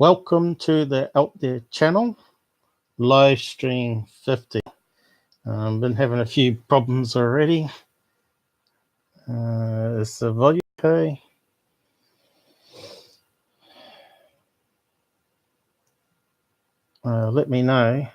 Welcome to the Out There channel, live stream 50. Been having a few problems already. Is the volume okay? Let me know.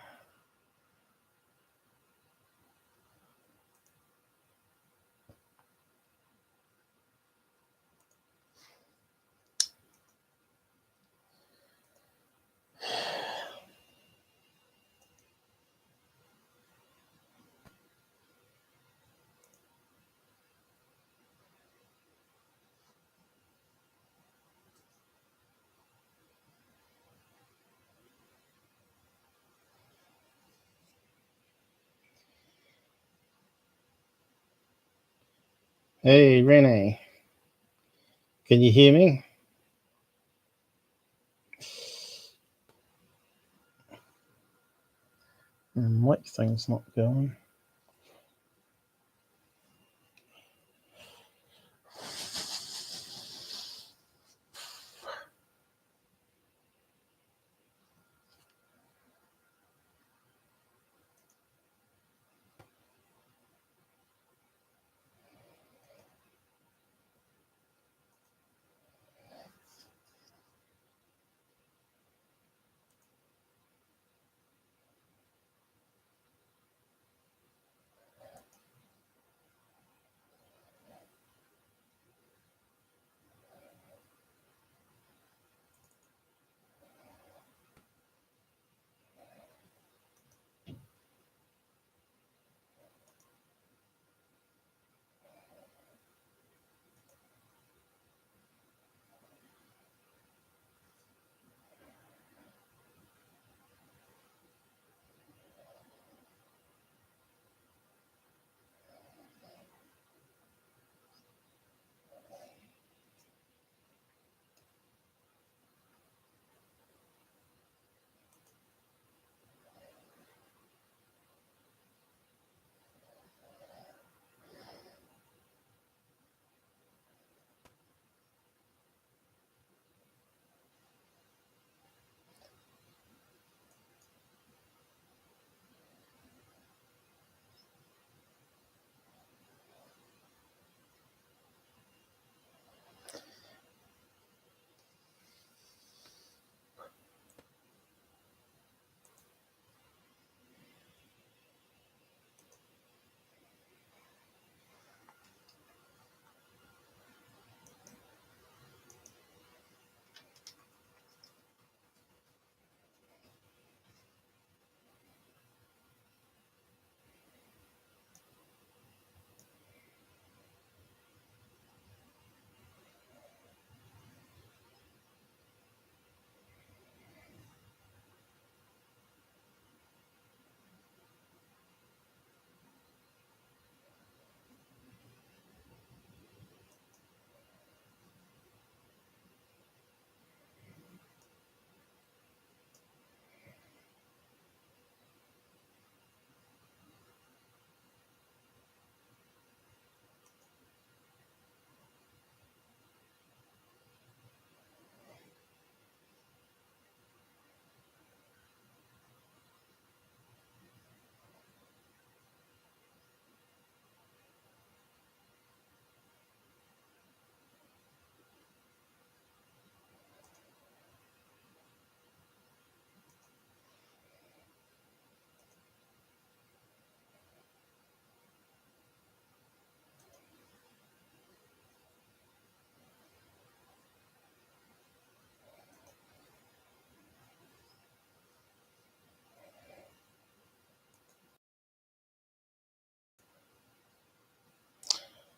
Hey, Renee, can you hear me? The mic thing's not going.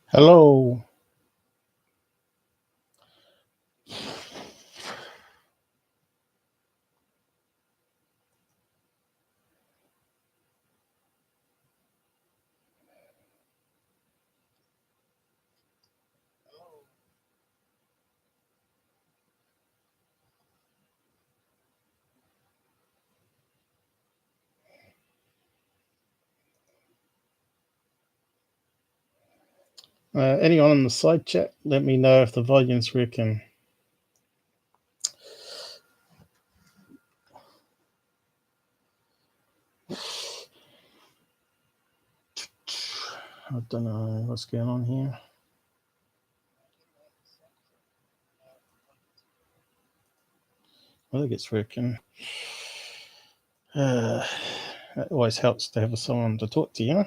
Hello. Anyone in the side chat, let me know if the volume's working. I don't know what's going on here. I think it's working. It always helps to have someone to talk to, you know?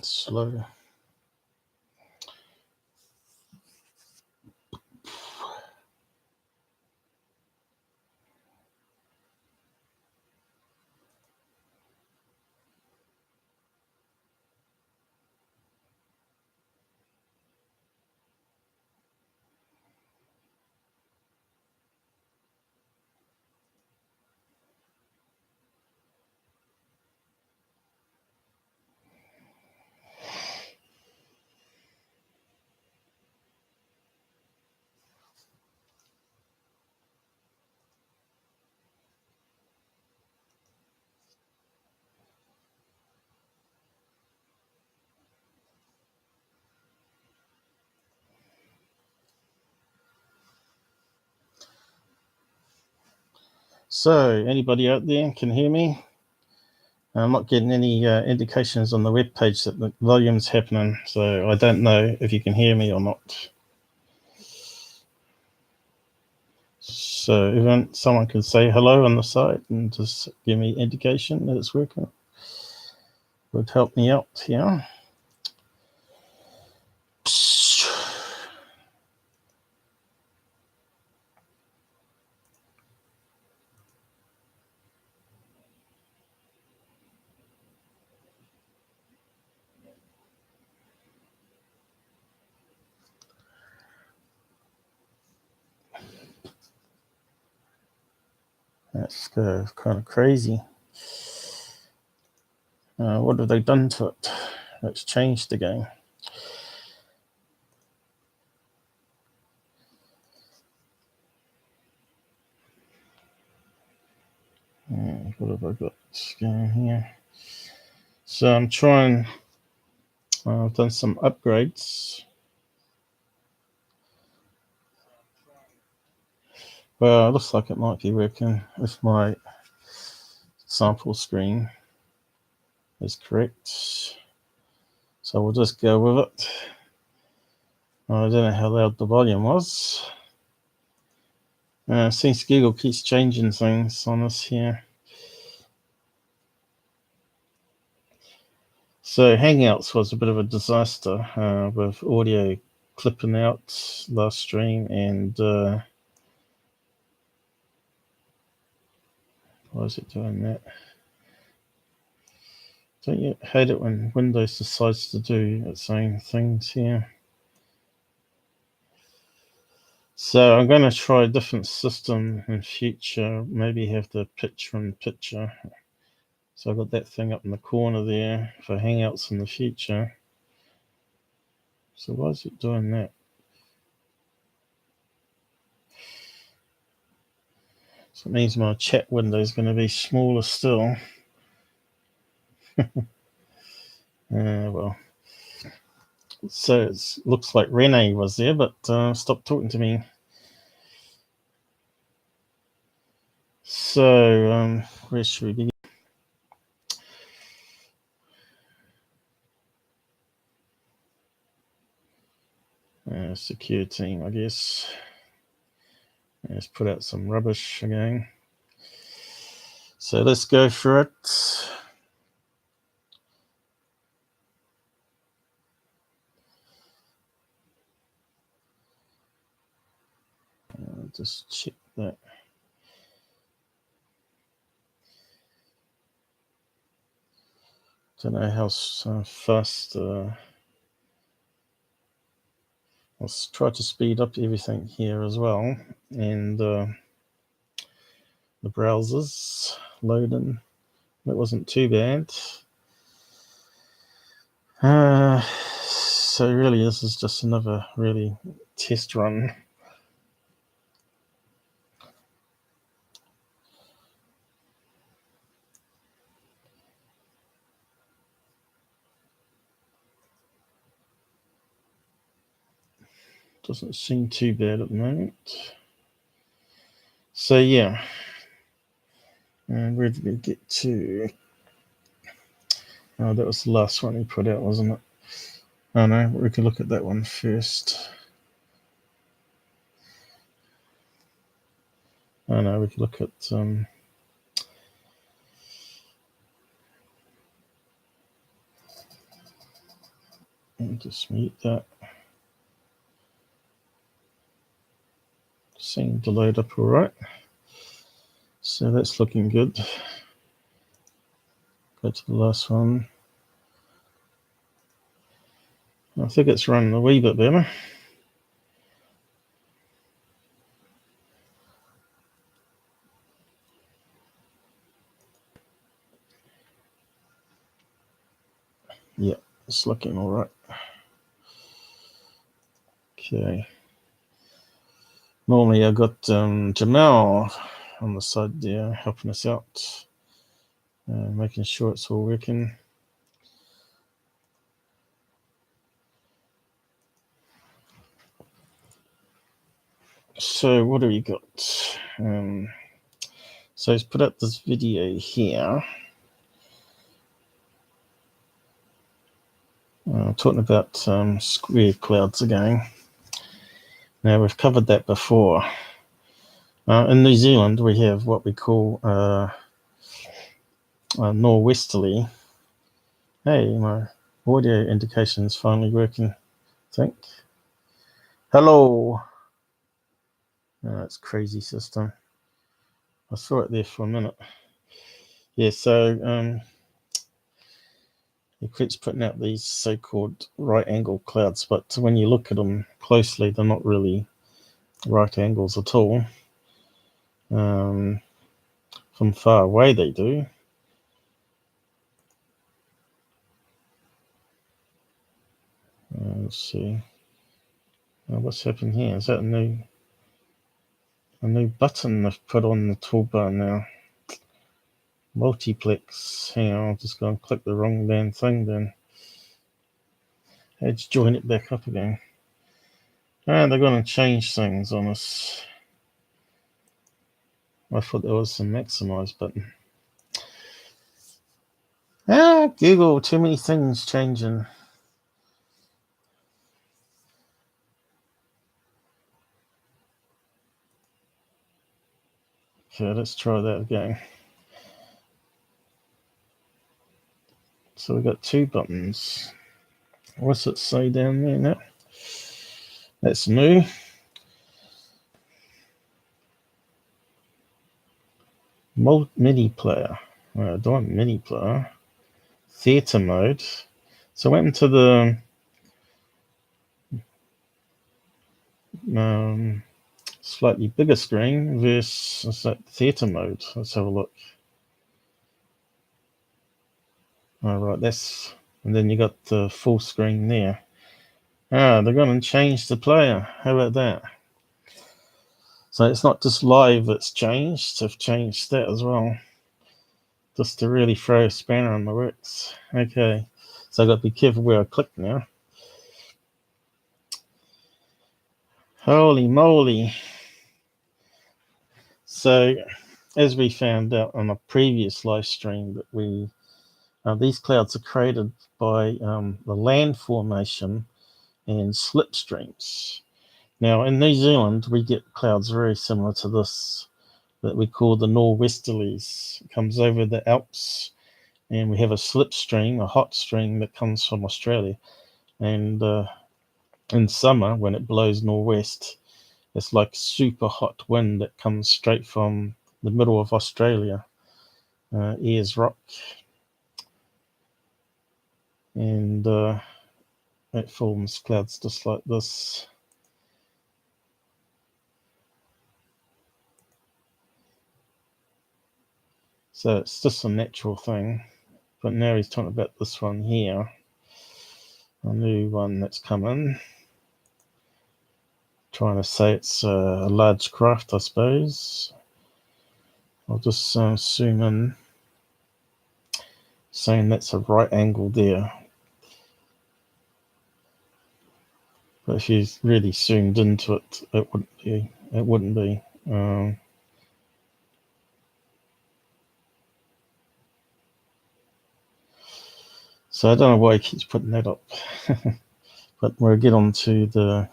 Slow. So, anybody out there can hear me? I'm not getting any indications on the web page that the volume's happening, so I don't know if you can hear me or not. So, someone can say hello on the side and just give me indication that it's working. Would help me out here. That's kind of crazy. What have they done to it? It's changed the game. What have I got going here? So I'm trying. I've done some upgrades. Well, it looks like it might be working if my sample screen is correct. So we'll just go with it. I don't know how loud the volume was. Since Google keeps changing things on us here. So Hangouts was a bit of a disaster with audio clipping out last stream, and why is it doing that? Don't you hate it when Windows decides to do its own things here? So I'm going to try a different system in future, maybe have the picture-in-picture. So I've got that thing up in the corner there for Hangouts in the future. So why is it doing that? So it means my chat window is going to be smaller still. Well. So it looks like Renee was there, but stopped talking to me. So where should we begin? Secure team, I guess. Let's put out some rubbish again. So let's go for it. Just check that. Don't know how fast. Let's try to speed up everything here as well, and the browsers loading. That wasn't too bad. So really, this is just another really test run. Doesn't seem too bad at the moment. So yeah, and where did we get to? Oh, that was the last one we put out, wasn't it? Oh no, we can look at that one first. Oh no, we can look at just mute that. Seemed to load up all right. So that's looking good. Go to the last one. I think it's running a wee bit better. Yeah, it's looking all right. Okay. Normally I got Jamal on the side there helping us out, making sure it's all working. So what do we got? So he's put up this video here. Talking about square clouds again. Now we've covered that before. In New Zealand we have what we call norwesterly. Hey, my audio indication is finally working, I think. Hello. It's crazy system. I saw it there for a minute. Yeah, so it keeps putting out these so-called right-angle clouds, but when you look at them closely, they're not really right angles at all. From far away they do. Let's see. What's happened here? Is that a new button they've put on the toolbar now? Multiplex. Hang on, I'll just go and click the wrong damn thing then. Let's join it back up again. They're going to change things on us. I thought there was some maximize button. Google, too many things changing. Okay, let's try that again. So we've got two buttons. What's it say down there now? That's new. MIDI player. I don't want MIDI player. Theater mode. So I went into the slightly bigger screen versus that theater mode. Let's have a look. All right, and then you got the full screen there. They're going to change the player. How about that? So it's not just live that's changed, they've changed that as well. Just to really throw a spanner in the works. Okay, so I've got to be careful where I click now. Holy moly. So, as we found out on a previous live stream, that these clouds are created by the land formation and slipstreams. Now, in New Zealand, we get clouds very similar to this that we call the nor'westerlies. It comes over the Alps, and we have a slipstream, a hot stream that comes from Australia. And in summer, when it blows nor'west, it's like super hot wind that comes straight from the middle of Australia, Ayers Rock. And it forms clouds just like this. So it's just a natural thing. But now he's talking about this one here, a new one that's coming. Trying to say it's a large craft, I suppose. I'll just zoom in, saying that's a right angle there. But if you really zoomed into it, it wouldn't be. So I don't know why he keeps putting that up. But we'll get on to the...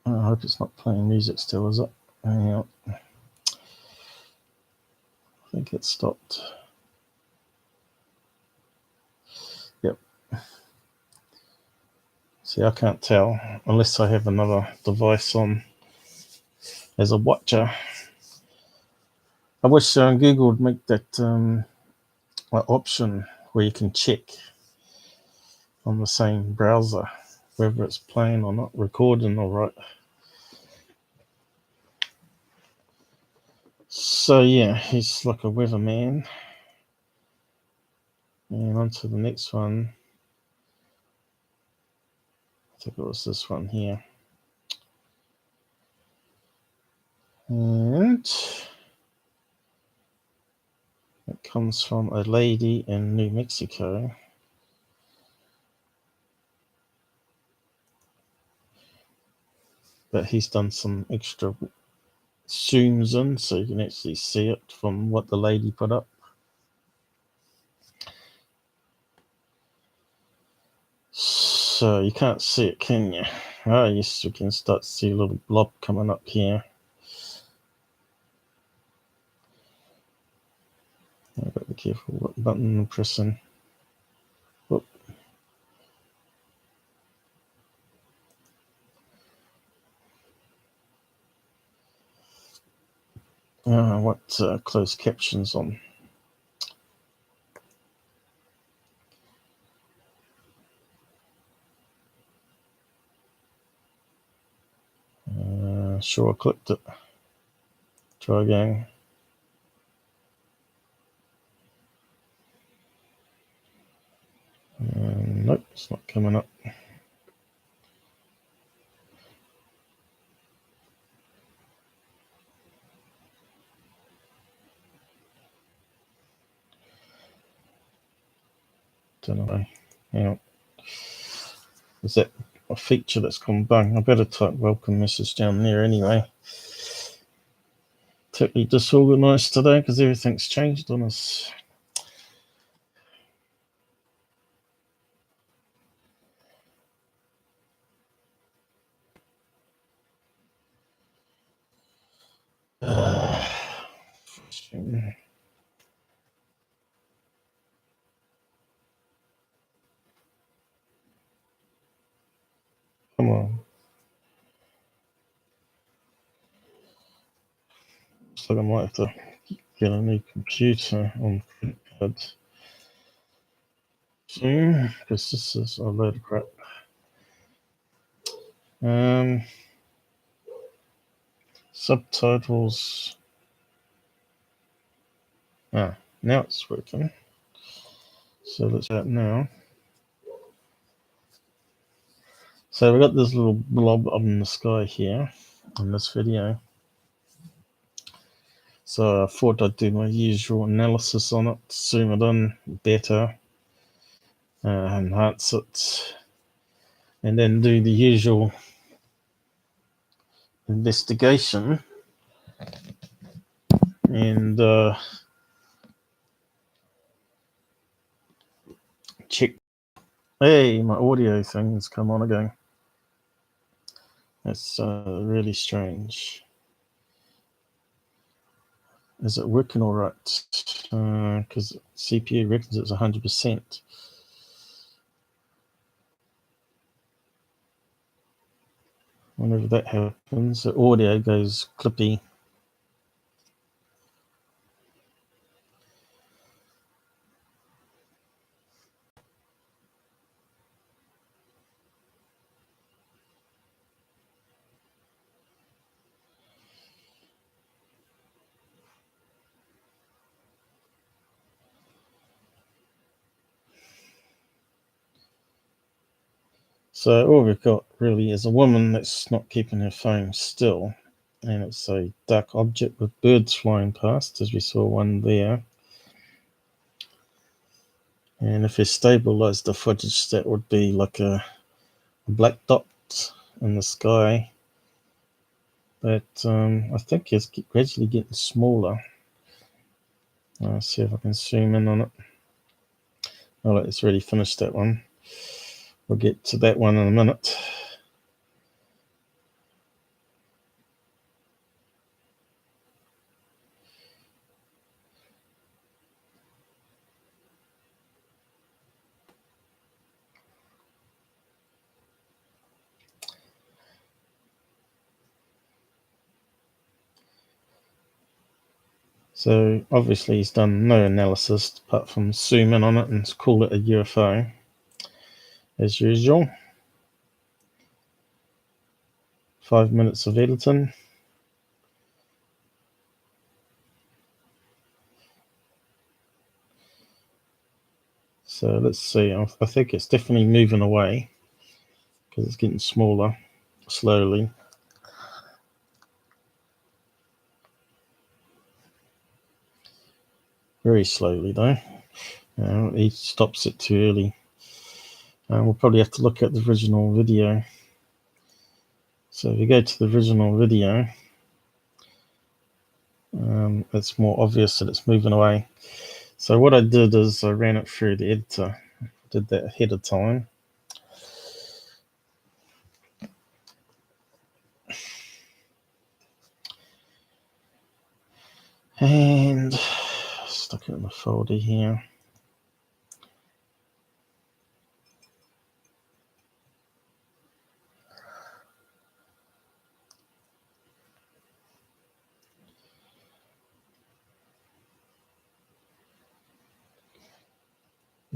I hope it's not playing music still, is it? Hang on. I think it stopped. Yep. See, I can't tell unless I have another device on as a watcher. I wish Google would make that option where you can check on the same browser whether it's playing or not, recording all right. So yeah, he's like a weatherman. And on to the next one. I think it was this one here. And it comes from a lady in New Mexico. But he's done some extra zooms in so you can actually see it from what the lady put up. So you can't see it, can you? Oh yes, you can start to see a little blob coming up here. I've got to be careful what button I'm pressing. Whoop. What closed captions on? Sure, I clicked it. Try again. Nope, it's not coming up. Don't know. Hang on. Is that a feature that's gone bung? I better type welcome message down there anyway. Totally disorganized today because everything's changed on us. Come on. Looks like I might have to get a new computer on Cryptid soon, because this is a load of crap. Subtitles. Now it's working. So let's do that now. So we've got this little blob up in the sky here in this video. So I thought I'd do my usual analysis on it, zoom it in better, enhance it, and then do the usual investigation and check. Hey, my audio thing's come on again. That's really strange. Is it working all right? Because CPU reckons it's 100%. Whenever that happens, the audio goes clippy. So all we've got really is a woman that's not keeping her phone still, and it's a dark object with birds flying past, as we saw one there. And if we stabilize the footage, that would be like a black dot in the sky. But I think it's gradually getting smaller. I'll see if I can zoom in on it. Oh, it's already finished that one. We'll get to that one in a minute. So obviously he's done no analysis apart from zoom in on it and call it a UFO as usual. 5 minutes of editing. So let's see, I think it's definitely moving away because it's getting smaller slowly. Very slowly though. He stops it too early. We'll probably have to look at the original video. So if you go to the original video, it's more obvious that it's moving away. So what I did is I ran it through the editor. I did that ahead of time. And stuck it in the folder here.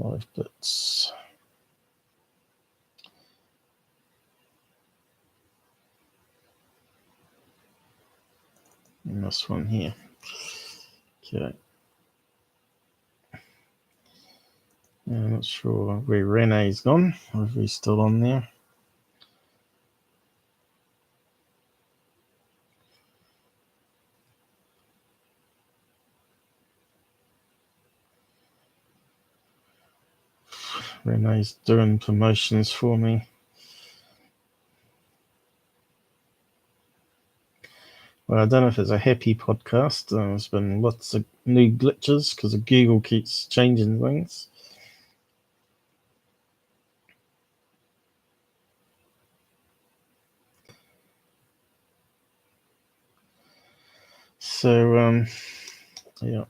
Live bits. and this one here. Okay. I'm not sure where Renee's gone, or if he's still on there. Renee's doing promotions for me. Well, I don't know if it's a happy podcast. There's been lots of new glitches because Google keeps changing things. So, yeah,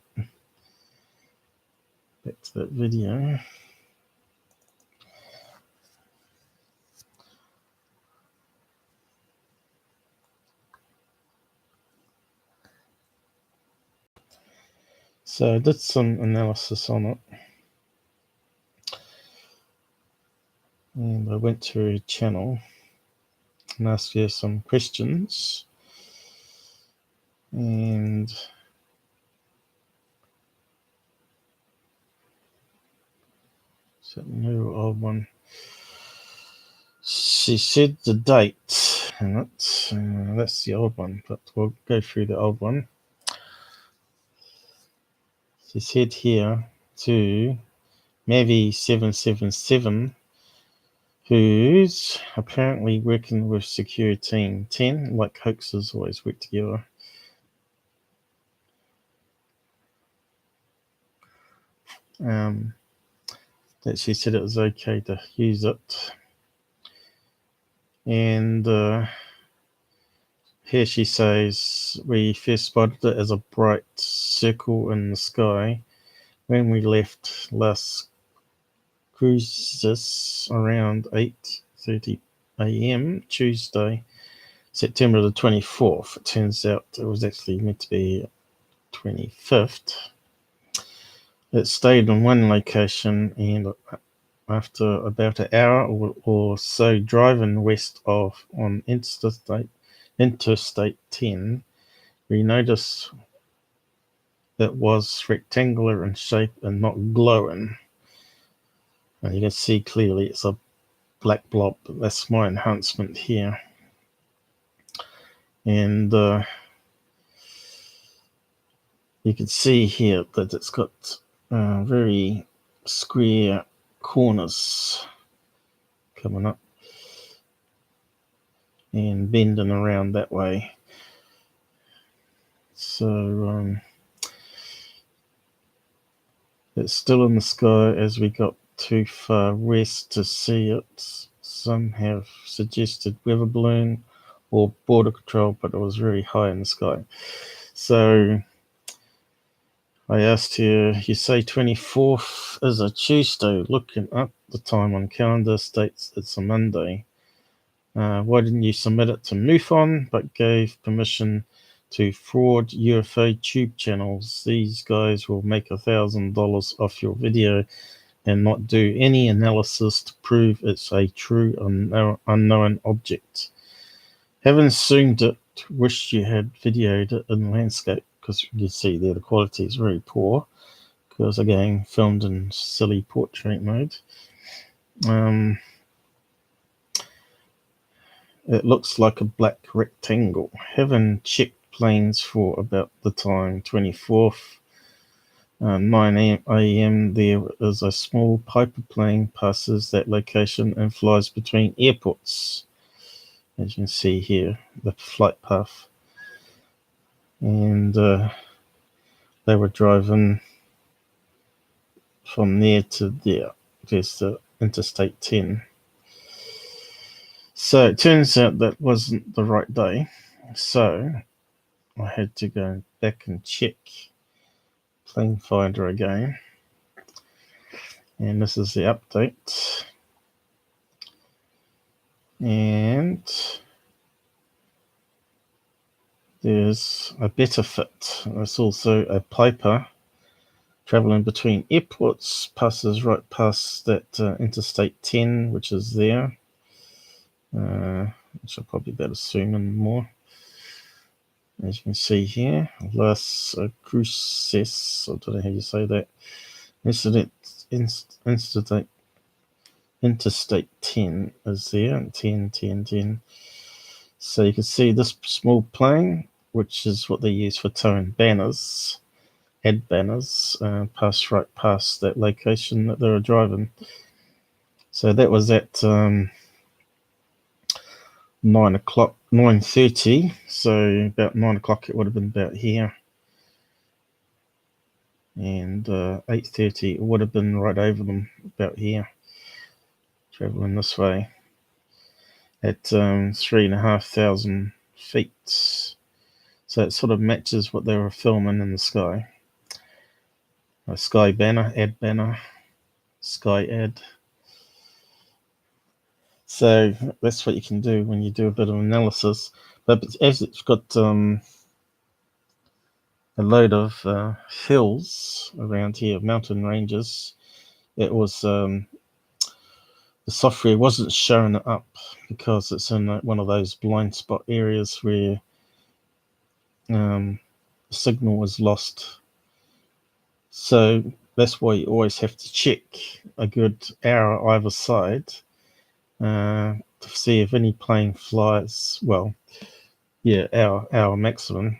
back to that video. So I did some analysis on it, and I went to her channel and asked her some questions, and so new old one. She said the date, and that's the old one, but we'll go through the old one. She said here to Mavi777, who's apparently working with Secureteam 10, like hoaxes always work together. That she said it was okay to use it. And here she says, we first spotted it as a bright circle in the sky when we left Las Cruces around 8:30 a.m. Tuesday, September the 24th. It turns out it was actually meant to be 25th. It stayed in one location, and after about an hour or so driving west of on Interstate 10, we noticed it was rectangular in shape and not glowing. And you can see clearly it's a black blob. That's my enhancement here. And you can see here that it's got very square corners coming up and bending around that way. So it's still in the sky as we got too far west to see it. Some have suggested weather balloon or border control, but it was very high in the sky. So I asked her, you say 24th is a Tuesday. Looking up the time on calendar states it's a Monday. Why didn't you submit it to MUFON but gave permission to fraud UFO tube channels? These guys will make $1,000 off your video and not do any analysis to prove it's a true unknown object. Haven't assumed it. Wish you had videoed it in landscape, because you can see there the quality is very poor, because again filmed in silly portrait mode. It looks like a black rectangle. Haven't checked planes for about the time 24th, 9 a.m. There is a small Piper plane passes that location and flies between airports. As you can see here, the flight path. And they were driving from there to there. There's the Interstate 10. So it turns out that wasn't the right day. So I had to go back and check Plane Finder again. And this is the update. And there's a better fit. There's also a Piper traveling between airports, passes right past that Interstate 10, which is there. Which I'll probably better zoom in more. as you can see here. Las Cruces, I don't know how you say that. Interstate 10 is there, 10, 10, 10. So you can see this small plane, which is what they use for towing banners, ad banners, pass right past that location that they were driving. So that was at 9:30. So about 9 o'clock it would have been about here. And 8:30 it would have been right over them, about here, traveling this way at 3,500 feet. So it sort of matches what they were filming in the sky. A sky banner, sky ad. So that's what you can do when you do a bit of analysis. But as it's got a load of hills around here, mountain ranges, it was the software wasn't showing it up because it's in one of those blind spot areas where the signal was lost. So that's why you always have to check a good hour either side to see if any plane flies, well, yeah, our maximum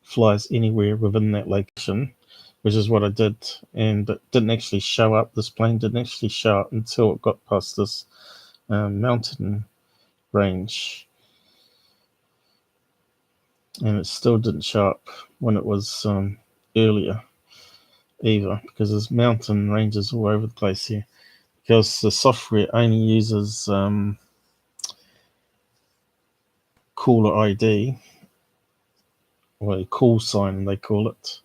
flies anywhere within that location, which is what I did, and it didn't actually show up. This plane didn't actually show up until it got past this mountain range, and it still didn't show up when it was earlier either, because there's mountain ranges all over the place here, because the software only uses caller ID, or a call sign they call it,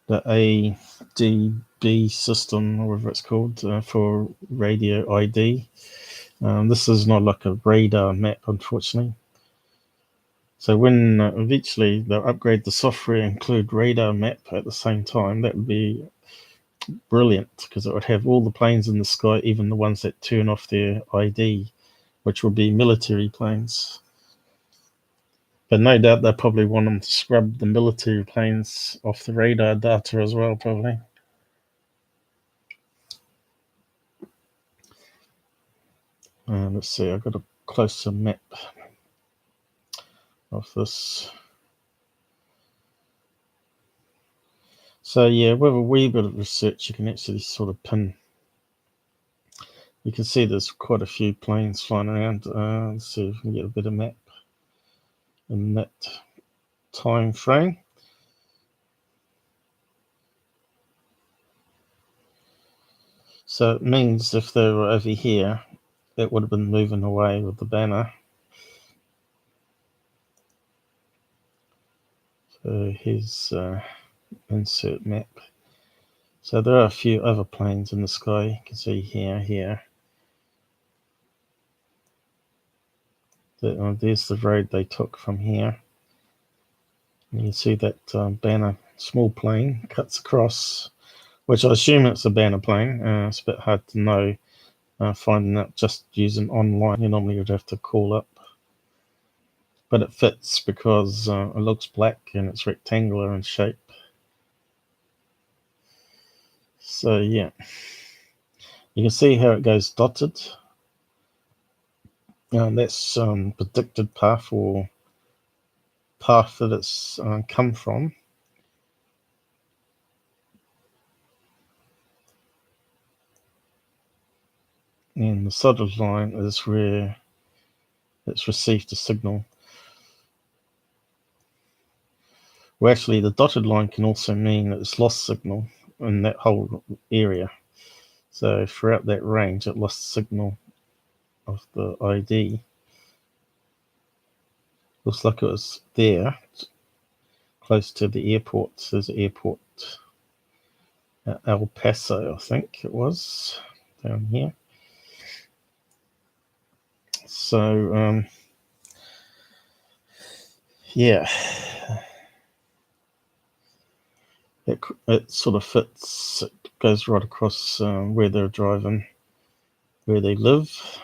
the ADB system, or whatever it's called, for radio ID. This is not like a radar map, unfortunately. So when eventually they'll upgrade the software and include radar map at the same time, that would be brilliant, because it would have all the planes in the sky, even the ones that turn off their ID, which would be military planes. But no doubt they'll probably want them to scrub the military planes off the radar data as well, probably. Let's see, I've got a closer map of this. So yeah, with a wee bit of research, you can actually sort of pin. You can see there's quite a few planes flying around. Let's see if we can get a better map in that time frame. So it means if they were over here, it would have been moving away with the banner. So here's insert map. So there are a few other planes in the sky. You can see here. There's the road they took from here. And you see that banner, small plane, cuts across, which I assume it's a banner plane. It's a bit hard to know, finding out just using online. You normally would have to call up. But it fits because it looks black and it's rectangular in shape. So yeah, you can see how it goes dotted. That's predicted path, or path that it's come from. And the solid line is where it's received a signal. Well, actually, the dotted line can also mean that it's lost signal in that whole area. So throughout that range, it lost signal of the ID. Looks like it was there, close to the airport. There's an airport at El Paso, I think it was, down here. So, yeah, it sort of fits. It goes right across where they're driving, where they live,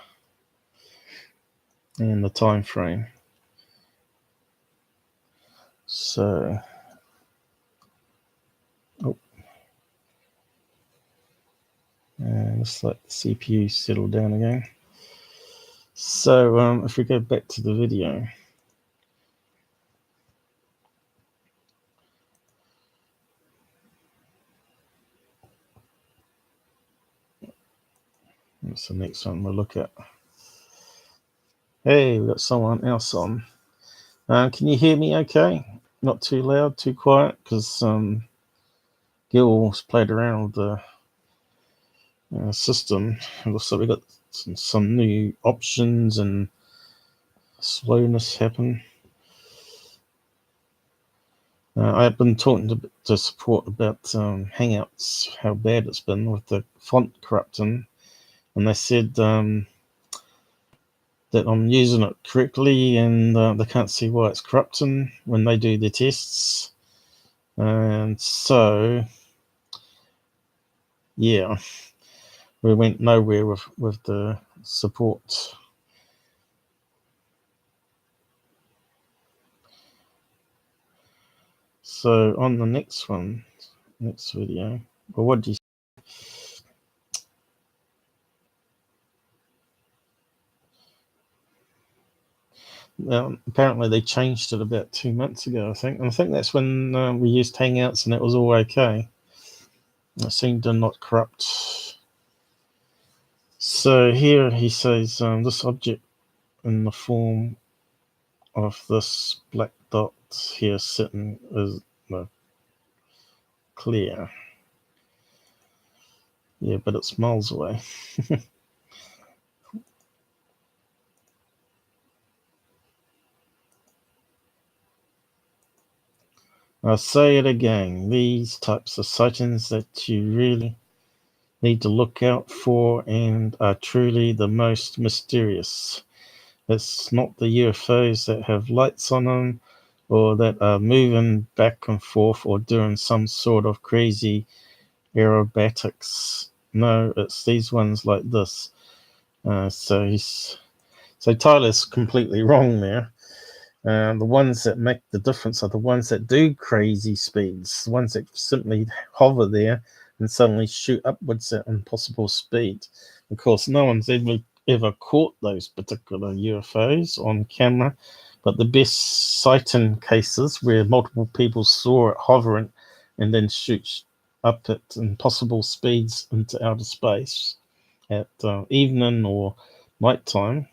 and the time frame. So, looks like the CPU settled down again. So if we go back to the video, that's the next one we'll look at. Hey, we've got someone else on. Can you hear me okay? Not too loud, too quiet? Because Gil's played around with the system. It looks like we got some new options and slowness happen. I've been talking to support about Hangouts, how bad it's been with the font corrupting, and they said that I'm using it correctly, and they can't see why it's corrupting when they do their tests. And so, yeah, we went nowhere with the support. So on the next video, well, what do you? Apparently they changed it about 2 months ago, I think. And I think that's when we used Hangouts and it was all okay. It seemed to not corrupt. So here he says this object in the form of this black dot here sitting is clear. Yeah, but it's miles away. I'll say it again. These types of sightings that you really need to look out for and are truly the most mysterious. It's not the UFOs that have lights on them or that are moving back and forth or doing some sort of crazy aerobatics. No, it's these ones like this. So Tyler's completely wrong there. The ones that make the difference are the ones that do crazy speeds, the ones that simply hover there and suddenly shoot upwards at impossible speed. Of course, no one's ever caught those particular UFOs on camera, but the best sighting cases where multiple people saw it hovering and then shoot up at impossible speeds into outer space at evening or nighttime,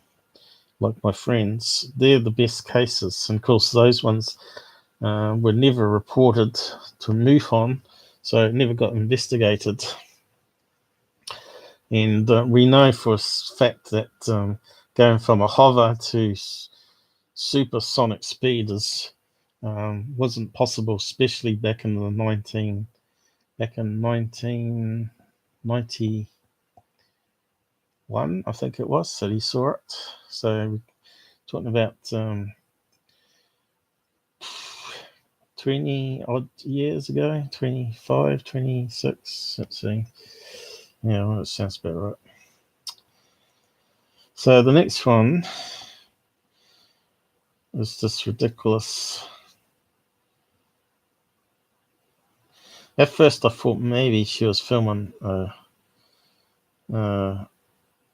like my friends, they're the best cases. And of course, those ones were never reported to MUFON, so it never got investigated. And we know for a fact that going from a hover to supersonic speed wasn't possible, especially back in 1991, I think it was, that he saw it. So we're talking about 20 odd years ago, 25, 26, let's see. Yeah, well, it sounds about right. So the next one is just ridiculous. At first I thought maybe she was filming a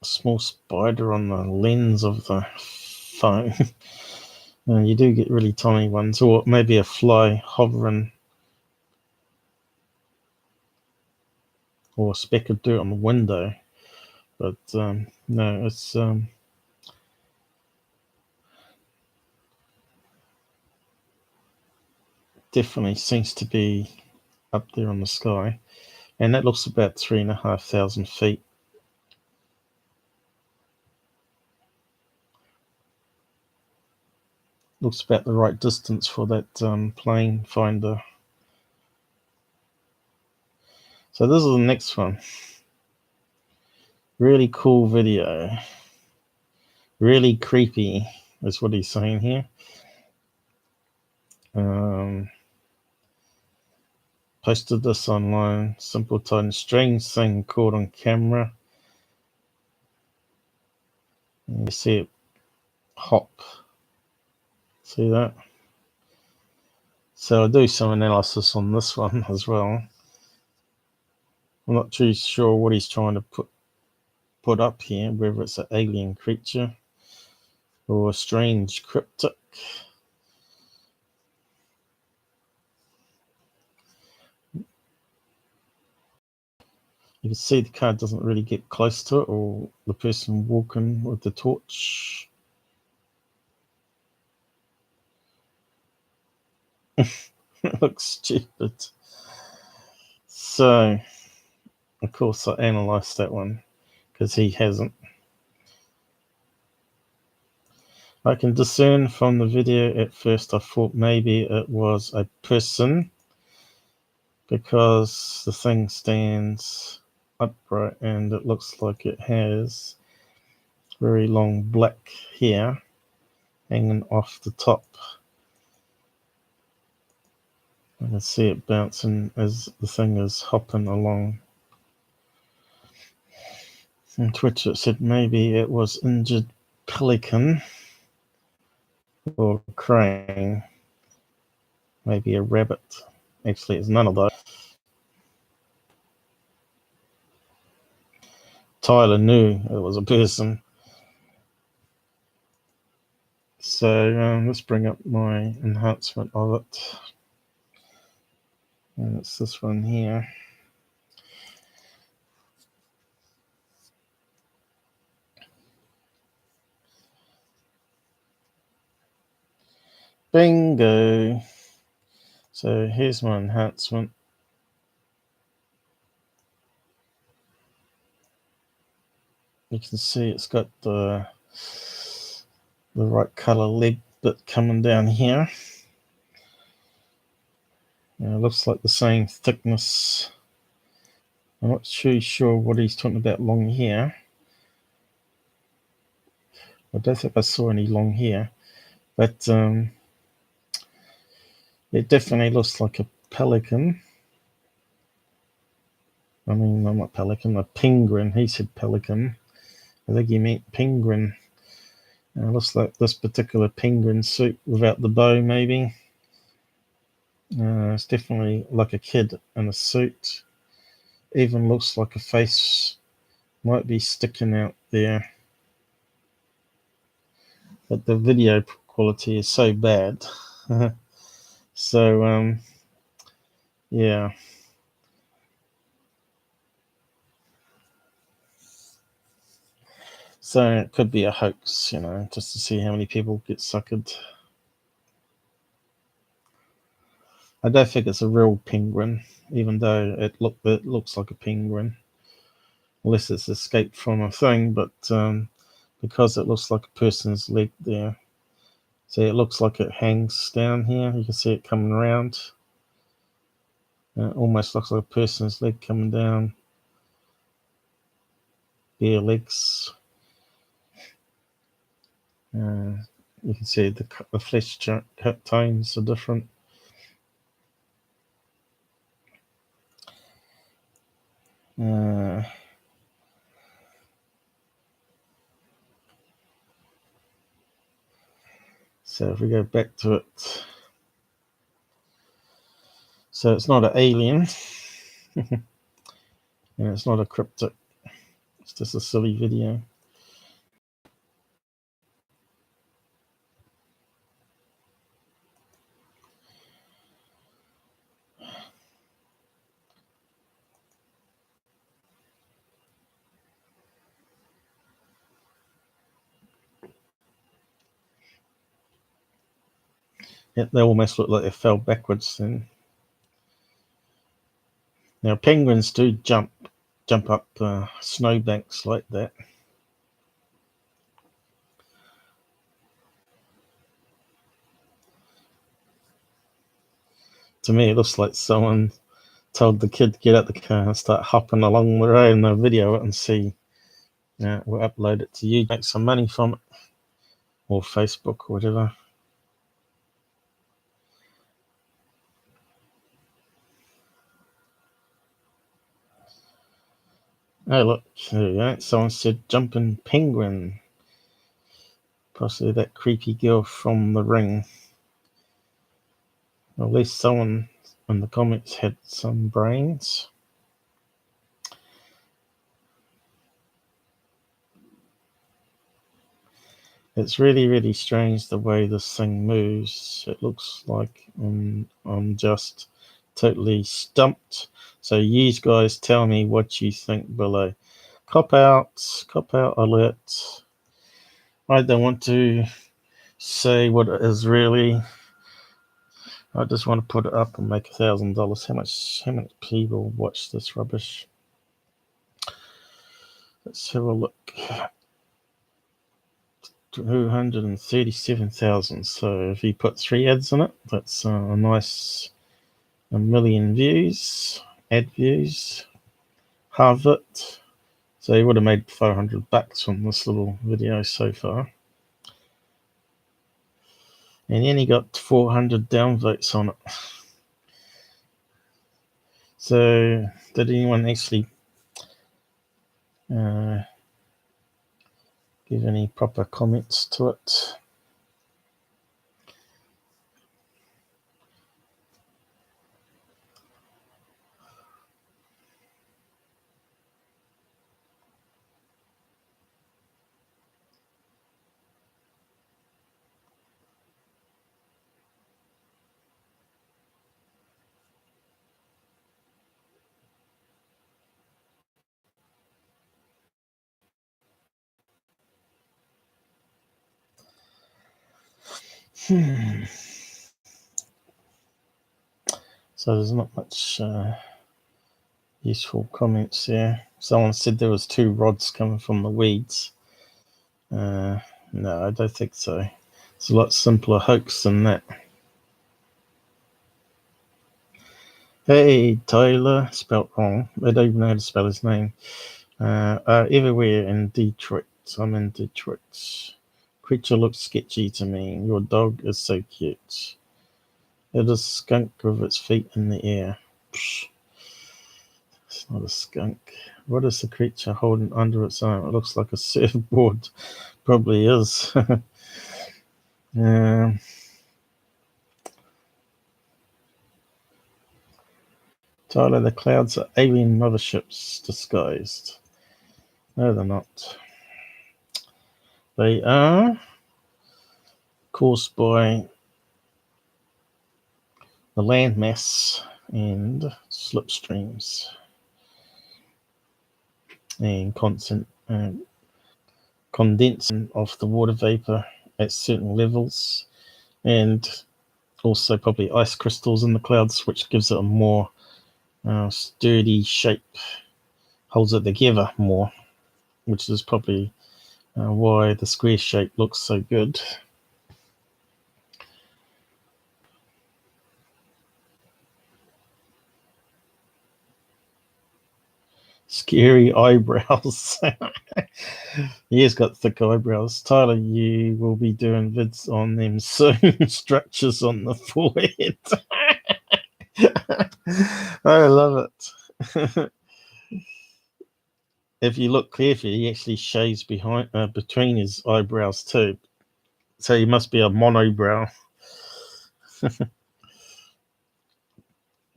small spider on the lens of the phone. And you do get really tiny ones, or maybe a fly hovering, or a speck of dirt on the window. But no, it's definitely seems to be up there on the sky, and that looks about 3,500 feet. Looks about the right distance for that plane finder. So this is the next one. Really cool video. Really creepy is what he's saying here. Posted this online. Simple time, strange thing caught on camera. And you see it hop. See that? So I'll do some analysis on this one as well. I'm not too sure what he's trying to put up here, whether it's an alien creature or a strange cryptic. You can see the car doesn't really get close to it, or the person walking with the torch. It looks stupid. So, of course, I analysed that one because he hasn't. I can discern from the video at first I thought maybe it was a person because the thing stands upright and it looks like it has very long black hair hanging off the top. I can see it bouncing as the thing is hopping along. On Twitter it said maybe it was injured pelican or crane, maybe a rabbit. Actually, it's none of those. Tyler knew it was a person. So let's bring up my enhancement of it. And it's this one here. Bingo. So here's my enhancement. You can see it's got the right color leg bit coming down here. It looks like the same thickness. I'm not too sure what he's talking about long hair. I don't think I saw any long hair, but it definitely looks like a pelican. I mean, I'm not pelican, a penguin. He said pelican. I think he meant penguin. It looks like this particular penguin suit without the bow, maybe. It's definitely like a kid in a suit. Even looks like a face might be sticking out there. But the video quality is so bad. So, yeah. So it could be a hoax, just to see how many people get suckered. I don't think it's a real penguin, even though it looks like a penguin, unless it's escaped from a thing. But because it looks like a person's leg there, see, it looks like it hangs down here. You can see it coming around. It almost looks like a person's leg coming down. Bare legs. You can see the flesh tones are different. So if we go back to it, so it's not an alien, and it's not a cryptic. It's just a silly video. Yeah, they almost look like they fell backwards then. Now penguins do jump up snowbanks like that. To me, it looks like someone told the kid to get out the car and start hopping along the road, and they'll video it and see. We'll upload it to you, make some money from it, or Facebook or whatever. Oh look, there we go. Someone said jumping penguin. Possibly that creepy girl from The Ring. At least someone in the comments had some brains. It's really, really strange the way this thing moves. It looks like I'm just totally stumped. So you guys tell me what you think below. Cop out alert. I don't want to say what it is really. I just want to put it up and make $1,000. How many people watch this rubbish? Let's have a look. 237,000. So if you put 3 ads in it, that's a nice 1,000,000 views, ad views, halve it. So you would have made $500 from this little video so far. And then he got 400 downvotes on it. So did anyone actually give any proper comments to it? So there's not much useful comments there. Someone said there was 2 rods coming from the weeds. No, I don't think so. It's a lot simpler hoax than that. Hey, Tyler, spelt wrong. I don't even know how to spell his name. Everywhere in Detroit. I'm in Detroit. Creature looks sketchy to me. Your dog is so cute. It is a skunk with its feet in the air. Psh, it's not a skunk. What is the creature holding under its arm? It looks like a surfboard. Probably is. Tyler, the clouds are alien motherships disguised. No, they're not. They are caused by the landmass and slipstreams and constant condensing of the water vapor at certain levels, and also probably ice crystals in the clouds, which gives it a more sturdy shape, holds it together more, which is probably why the square shape looks so good. Scary eyebrows. He has got thick eyebrows. Tyler, you will be doing vids on them soon. Structures on the forehead. I love it. If you look carefully, he actually shaves behind between his eyebrows too. So he must be a monobrow.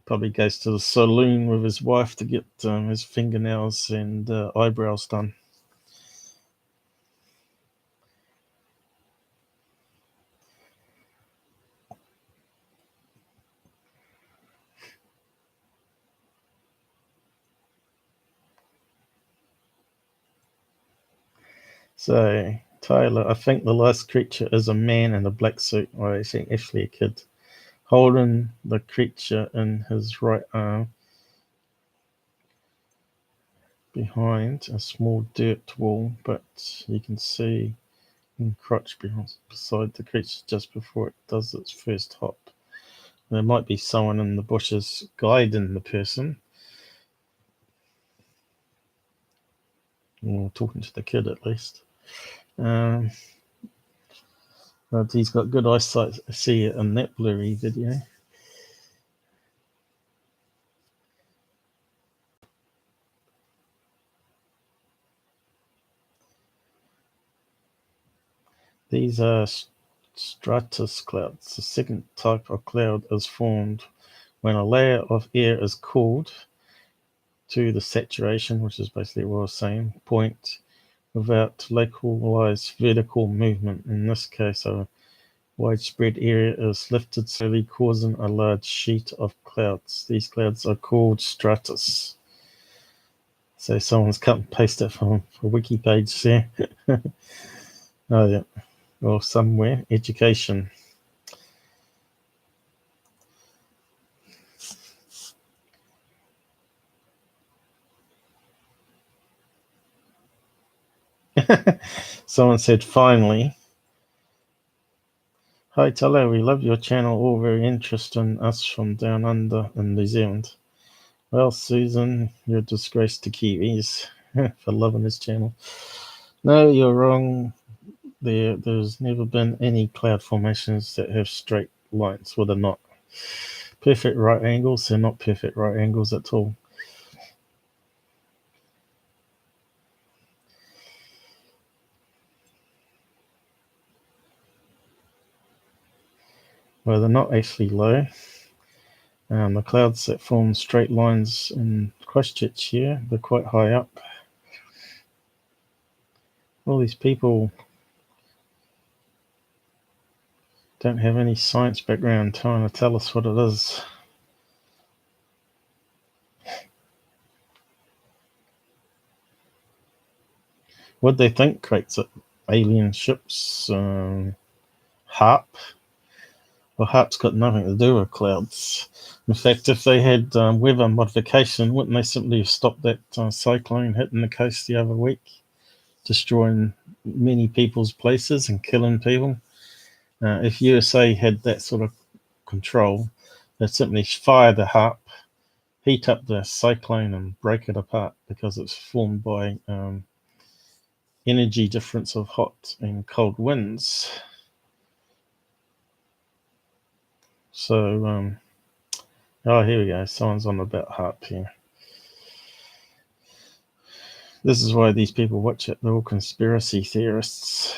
Probably goes to the saloon with his wife to get his fingernails and eyebrows done. So, Tyler, I think the last creature is a man in a black suit, or actually a kid, holding the creature in his right arm behind a small dirt wall, but you can see him crouch beside the creature just before it does its first hop. There might be someone in the bushes guiding the person, or talking to the kid at least. But he's got good eyesight to see it in that blurry video. These are stratus clouds. The second type of cloud is formed when a layer of air is cooled to the saturation, which is basically what I was saying, point, without localized vertical movement. In this case, a widespread area is lifted slowly, causing a large sheet of clouds. These clouds are called stratus. So someone's cut and pasted from a wiki page there. Oh yeah, or somewhere. Education. Someone said, finally. Hi Talo, we love your channel, all very interesting, us from down under in New Zealand. Well, Susan, you're a disgrace to Kiwis for loving this channel. No, you're wrong. There's never been any cloud formations that have straight lines. Well, they're not perfect right angles. They're not perfect right angles at all. Well, they're not actually low. The clouds that form straight lines in Christchurch here, they're quite high up. All these people don't have any science background trying to tell us what it is. What they think creates it? Alien ships, HARP. Well, HARP's got nothing to do with clouds. In fact, if they had weather modification, wouldn't they simply have stopped that cyclone hitting the coast the other week, destroying many people's places and killing people? If USA had that sort of control, they'd simply fire the HARP, heat up the cyclone and break it apart, because it's formed by energy difference of hot and cold winds. So, oh, here we go. Someone's on about HARP here. This is why these people watch it. They're all conspiracy theorists.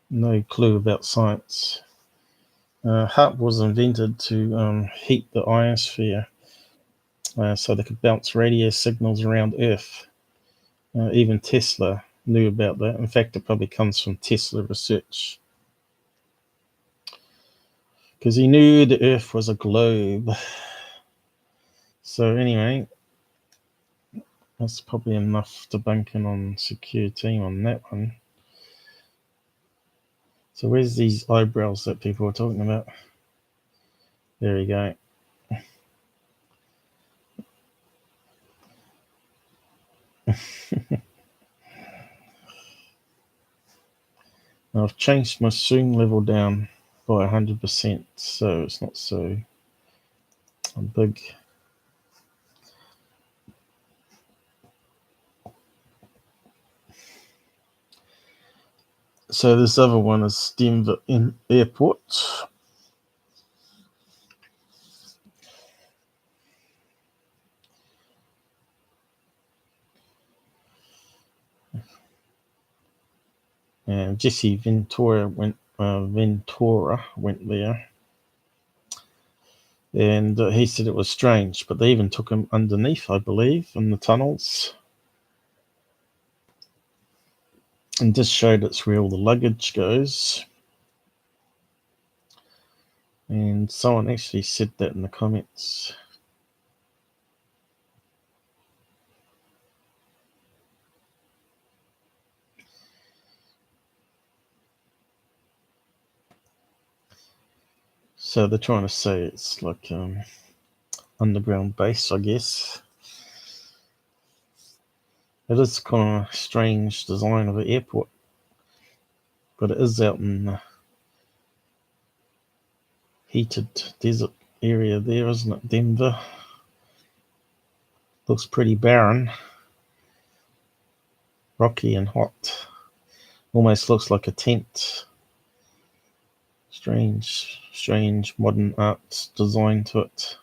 No clue about science. HARP was invented to heat the ionosphere so they could bounce radio signals around Earth. Even Tesla knew about that. In fact, it probably comes from Tesla research, because he knew the Earth was a globe. So anyway, that's probably enough debunking on Secure Team on that one. So where's these eyebrows that people are talking about? There we go. I've changed my zoom level down by 100%, so it's not so big. So this other one is Denver Airport. And Jesse Ventura went there, and he said it was strange, but they even took him underneath, I believe, in the tunnels, and just showed it's where all the luggage goes. And someone actually said that in the comments. So they're trying to say it's like underground base, I guess. It is kind of a strange design of an airport, but it is out in the heated desert area there, isn't it, Denver? Looks pretty barren, rocky and hot. Almost looks like a tent. Strange modern art design to it.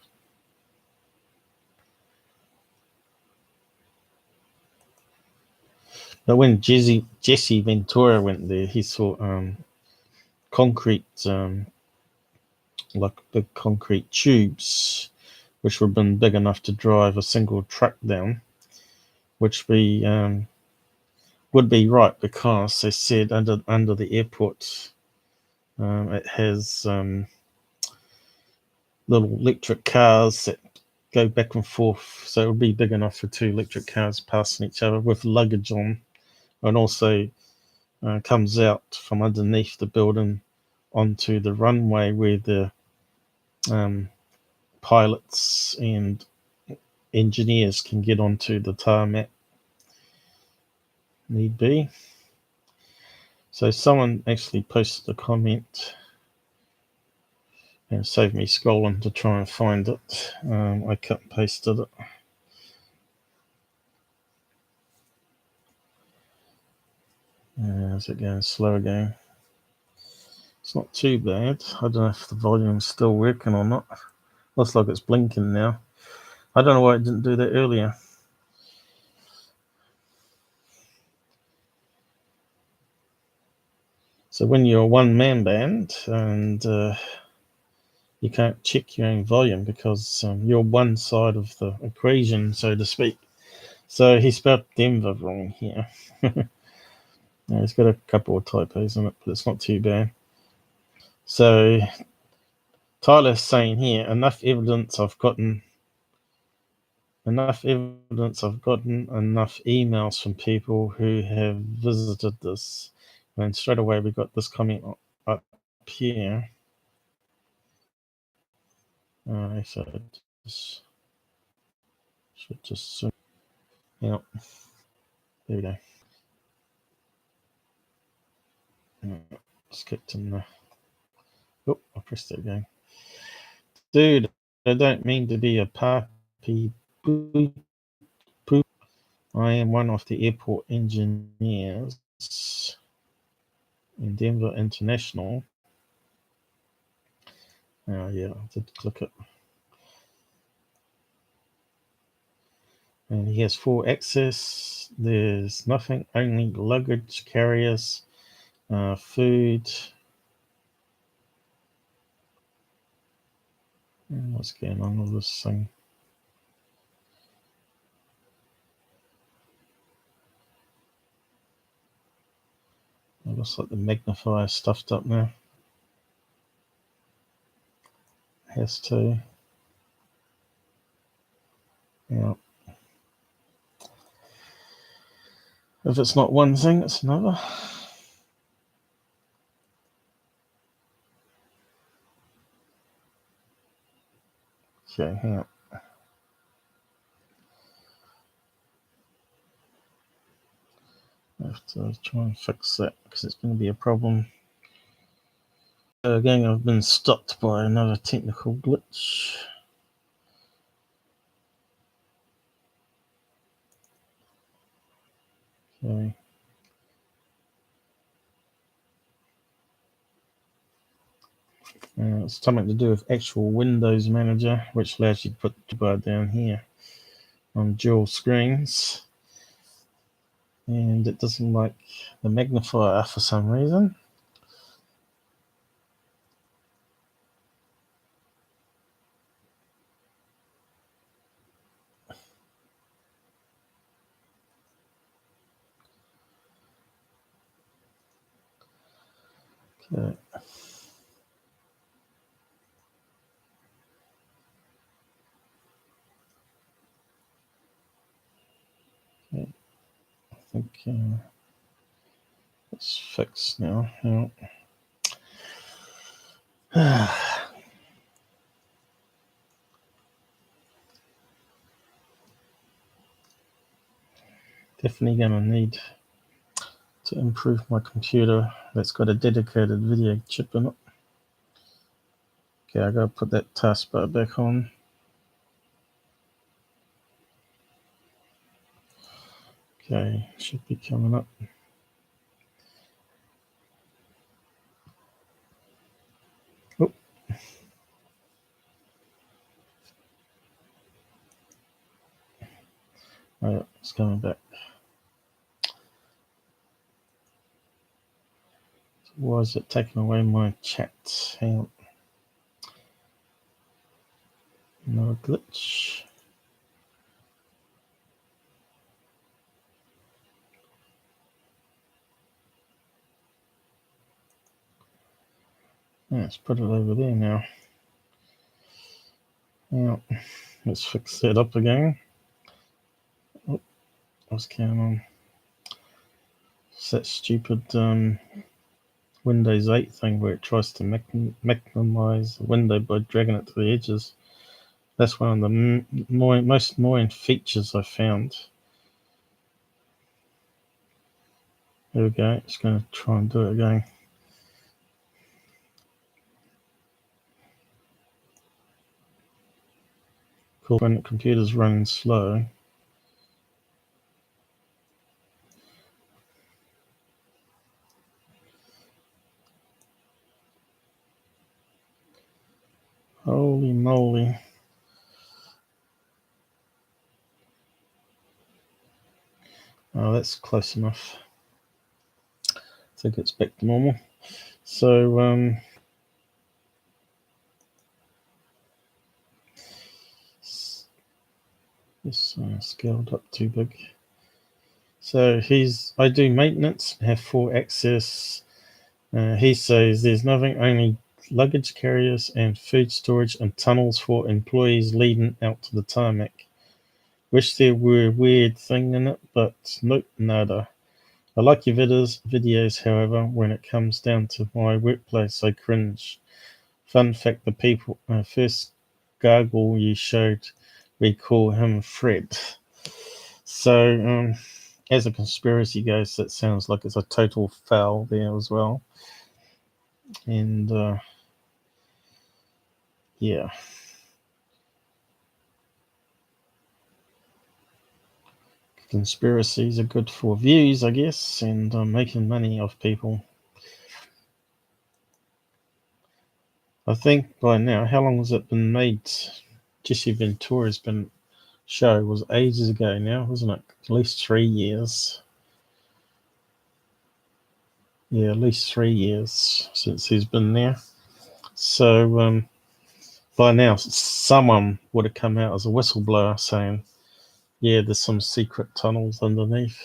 But when Jesse Ventura went there, he saw concrete, like big concrete tubes, which would have been big enough to drive a single truck down, which would be right because they said under the airport it has little electric cars that go back and forth, so it would be big enough for two electric cars passing each other with luggage on, and also comes out from underneath the building onto the runway where the pilots and engineers can get onto the tarmac need be. So someone actually posted a comment and saved me scrolling to try and find it. I cut and pasted it. Is it going slow again? It's not too bad. I don't know if the volume's still working or not. Looks like it's blinking now. I don't know why it didn't do that earlier. So when you're a one-man band and you can't check your own volume because you're one side of the equation, so to speak. So he spelled Denver wrong here. Yeah, he's got a couple of typos in it, but it's not too bad. So Tyler's saying here, enough evidence, I've gotten enough emails from people who have visited this. And straight away we got this comment up here. So should just yeah, there we go. Skipped in the. Oh, I pressed it again. Dude, I don't mean to be a pappy poop. I am one of the airport engineers in Denver International. Yeah, I did click it. And he has full access. There's nothing, only luggage carriers, food. What's going on with this thing? It looks like the magnifier stuffed up now. Has to. Yeah. If it's not one thing, it's another. Okay, hang on. I have to try and fix that because it's going to be a problem. So again, I've been stopped by another technical glitch. Okay. It's something to do with actual Windows Manager, which allows you to put the bar down here on dual screens. And it doesn't like the magnifier for some reason. Okay. Okay. I think it's fixed now. Yeah. Definitely gonna need to improve my computer that's got a dedicated video chip in it. Okay, I gotta put that taskbar back on. Okay, should be coming up. Oh. Oh, it's coming back. Why is it taking away my chat? Hang on. No glitch. Let's put it over there now. Now, let's fix that up again. Oh, what's going on? It's that stupid Windows 8 thing where it tries to maximize the window by dragging it to the edges. That's one of the most annoying features I found. There we go. Just going to try and do it again. Cool. When the computer's running slow. Holy moly. Oh, that's close enough. I think it's back to normal. So, this scaled up too big. So I do maintenance, have 4 access. He says there's nothing, only luggage carriers and food storage and tunnels for employees leading out to the tarmac. Wish there were a weird thing in it, but nope, nada. I like your videos, however, when it comes down to my workplace, I cringe. Fun fact, the people first gargle you showed, we call him Fred. So, as a conspiracy goes, that sounds like it's a total foul there as well. And, yeah. Conspiracies are good for views, I guess, and making money off people. I think by now, how long has it been made? Jesse Ventura's show was ages ago now, wasn't it? At least 3 years. Yeah, at least 3 years since he's been there. So by now, someone would have come out as a whistleblower saying, yeah, there's some secret tunnels underneath.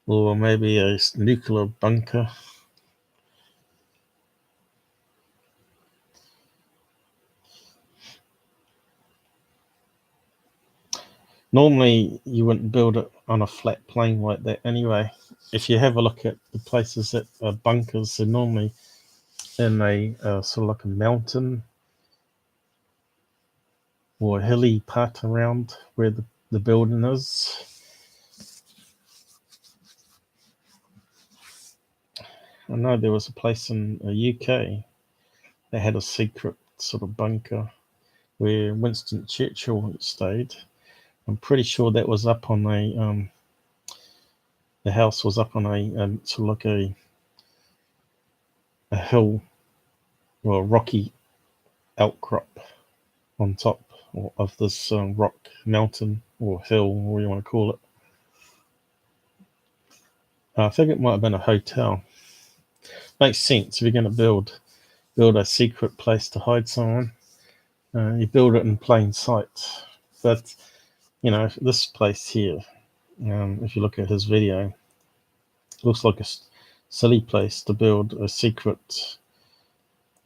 Or maybe a nuclear bunker. Normally, you wouldn't build it on a flat plane like that anyway. If you have a look at the places that are bunkers, they're normally in a sort of like a mountain or a hilly part around where the building is. I know there was a place in the UK that had a secret sort of bunker where Winston Churchill stayed. I'm pretty sure that was up on the house was up on a sort of like a hill or a rocky outcrop on top of this rock mountain or hill, whatever you want to call it. I think it might have been a hotel. Makes sense if you're going to build a secret place to hide someone. You build it in plain sight. But this place here, if you look at his video, it looks like a silly place to build a secret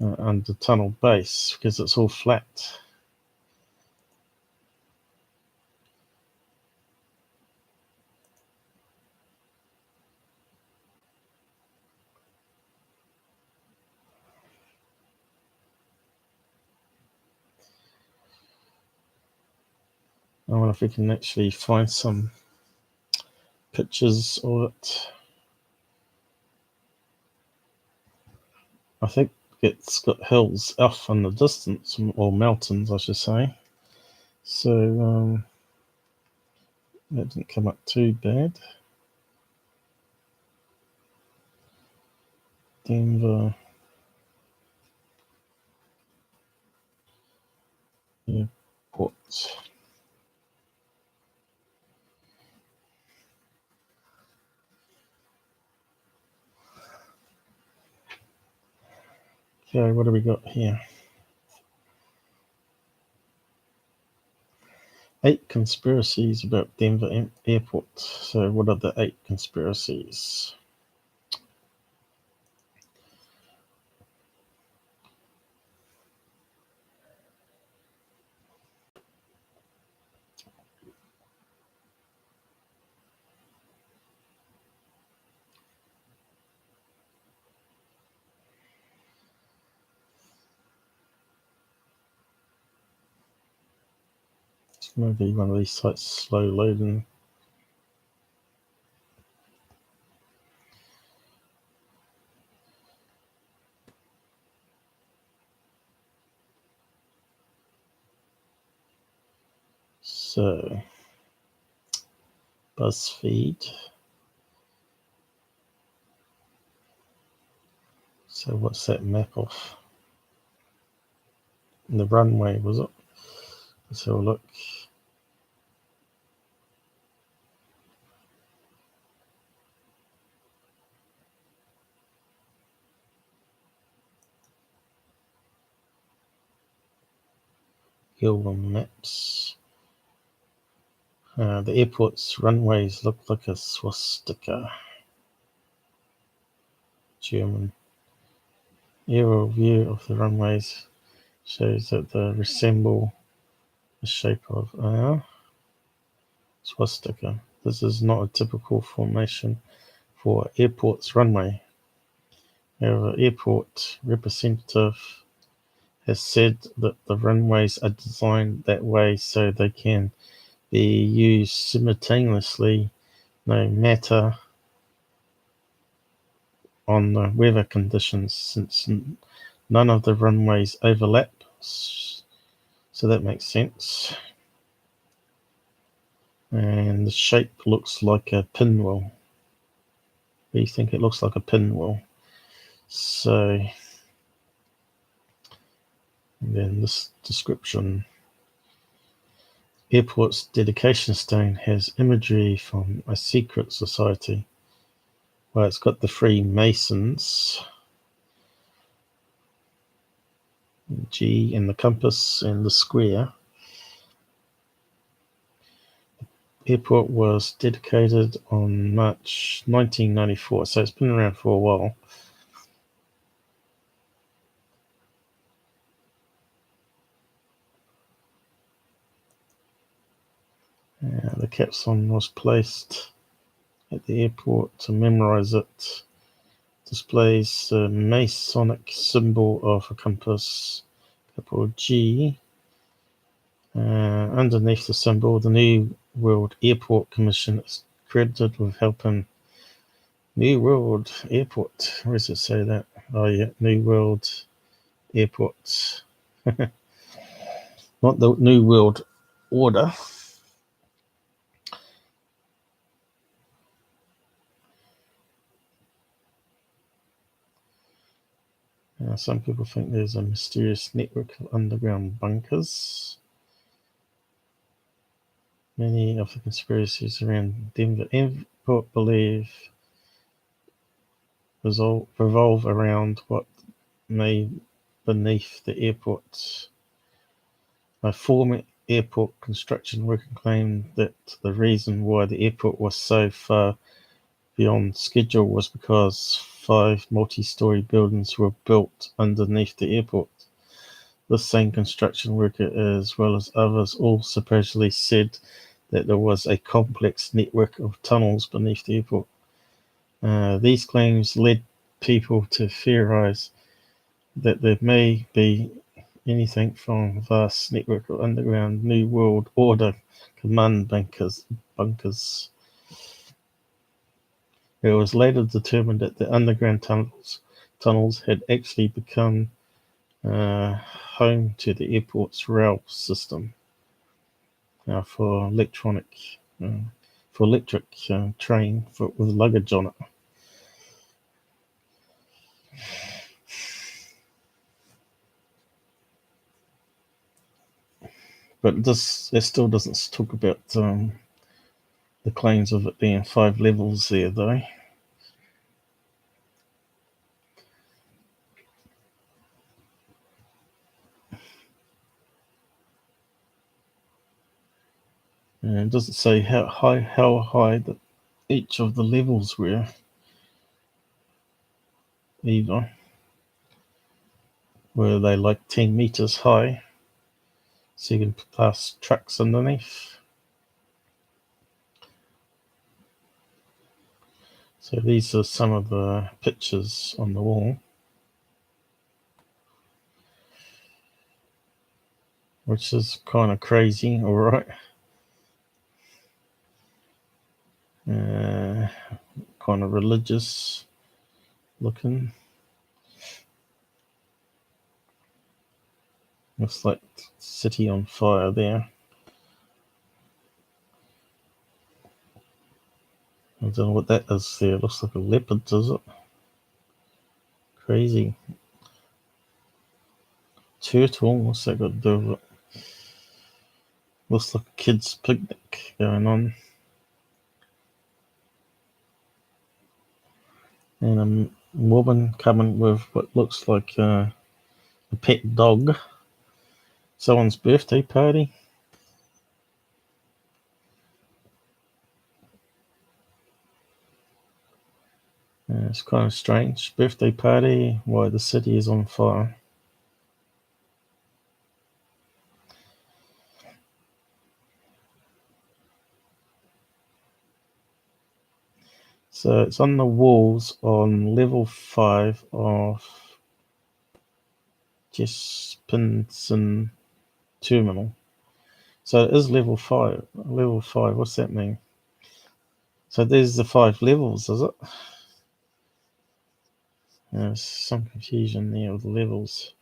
under tunnel base because it's all flat. I wonder if we can actually find some pictures of it. I think it's got hills off in the distance, or mountains, I should say. So that didn't come up too bad. Denver Airport. Okay, what do we got here? 8 conspiracies about Denver Airport. So what are the 8 conspiracies? It's going to be one of these sites slow loading. So, BuzzFeed. So what's that map of? The runway, was it? Let's have a look. Google Maps. The airport's runways look like a swastika. German. Aerial view of the runways shows that they resemble the shape of a swastika. This is not a typical formation for airport's runway. However, airport representative has said that the runways are designed that way so they can be used simultaneously no matter on the weather conditions, since none of the runways overlap. So that makes sense. And the shape looks like a pinwheel. We think it looks like a pinwheel. So, and then this description. Airport's dedication stone has imagery from a secret society. Well, it's got the Freemasons, G and the compass and the square. Airport was dedicated on March 1994, so it's been around for a while. The capstone was placed at the airport to memorize it. Displays the Masonic symbol of a compass, capital G. Underneath the symbol, the New World Airport Commission is credited with helping New World Airport. Where does it say that? Oh yeah, New World Airport. Not the New World Order. Some people think there's a mysterious network of underground bunkers. Many of the conspiracies around Denver Airport revolve around what may beneath the airport. A former airport construction worker claimed that the reason why the airport was so far beyond schedule was because 5 multi-story buildings were built underneath the airport. This same construction worker, as well as others, all supposedly said that there was a complex network of tunnels beneath the airport. These claims led people to theorize that there may be anything from a vast network of underground New World Order command bunkers. It was later determined that the underground tunnels had actually become home to the airport's rail system for electric train with luggage on it. But it still doesn't talk about the claims of it being 5 levels there, though. And it doesn't say how high that each of the levels were either. Were they like 10 meters high, so you can pass trucks underneath? So these are some of the pictures on the wall, which is kind of crazy, all right. Kind of religious looking. Looks like city on fire there. I don't know what that is there. It looks like a leopard, does it? Crazy. Turtle, what's that got to do with it? Looks like a kid's picnic going on. And a woman coming with what looks like a pet dog. Someone's birthday party. It's kind of strange. Birthday party, why the city is on fire. So it's on the walls on level 5 of Jespinson Terminal. So it is level 5. Level 5, what's that mean? So there's the 5 levels, is it? There's some confusion there with the levels.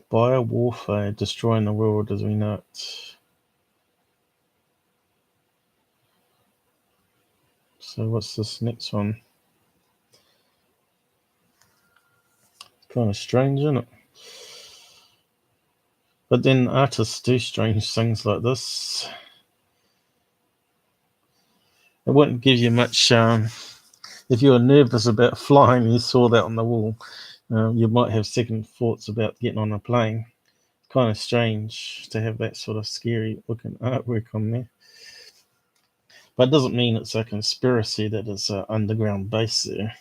Bio-warfare, destroying the world as we know it. So what's this next one? Kind of strange, isn't it? But then artists do strange things like this. It wouldn't give you much. If you were nervous about flying, you saw that on the wall, you might have second thoughts about getting on a plane. Kind of strange to have that sort of scary looking artwork on there. But it doesn't mean it's a conspiracy that it's an underground base there.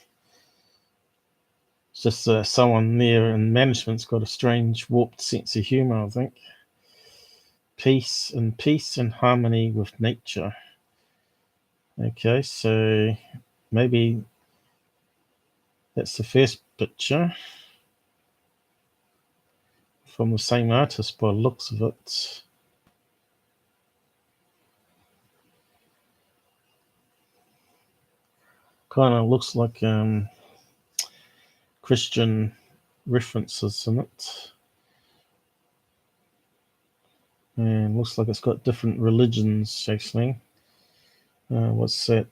It's just someone there in management's got a strange, warped sense of humor, I think. Peace and harmony with nature. Okay, so maybe that's the first picture from the same artist by the looks of it. Kind of looks like Christian references in it. And looks like it's got different religions, actually. What's that?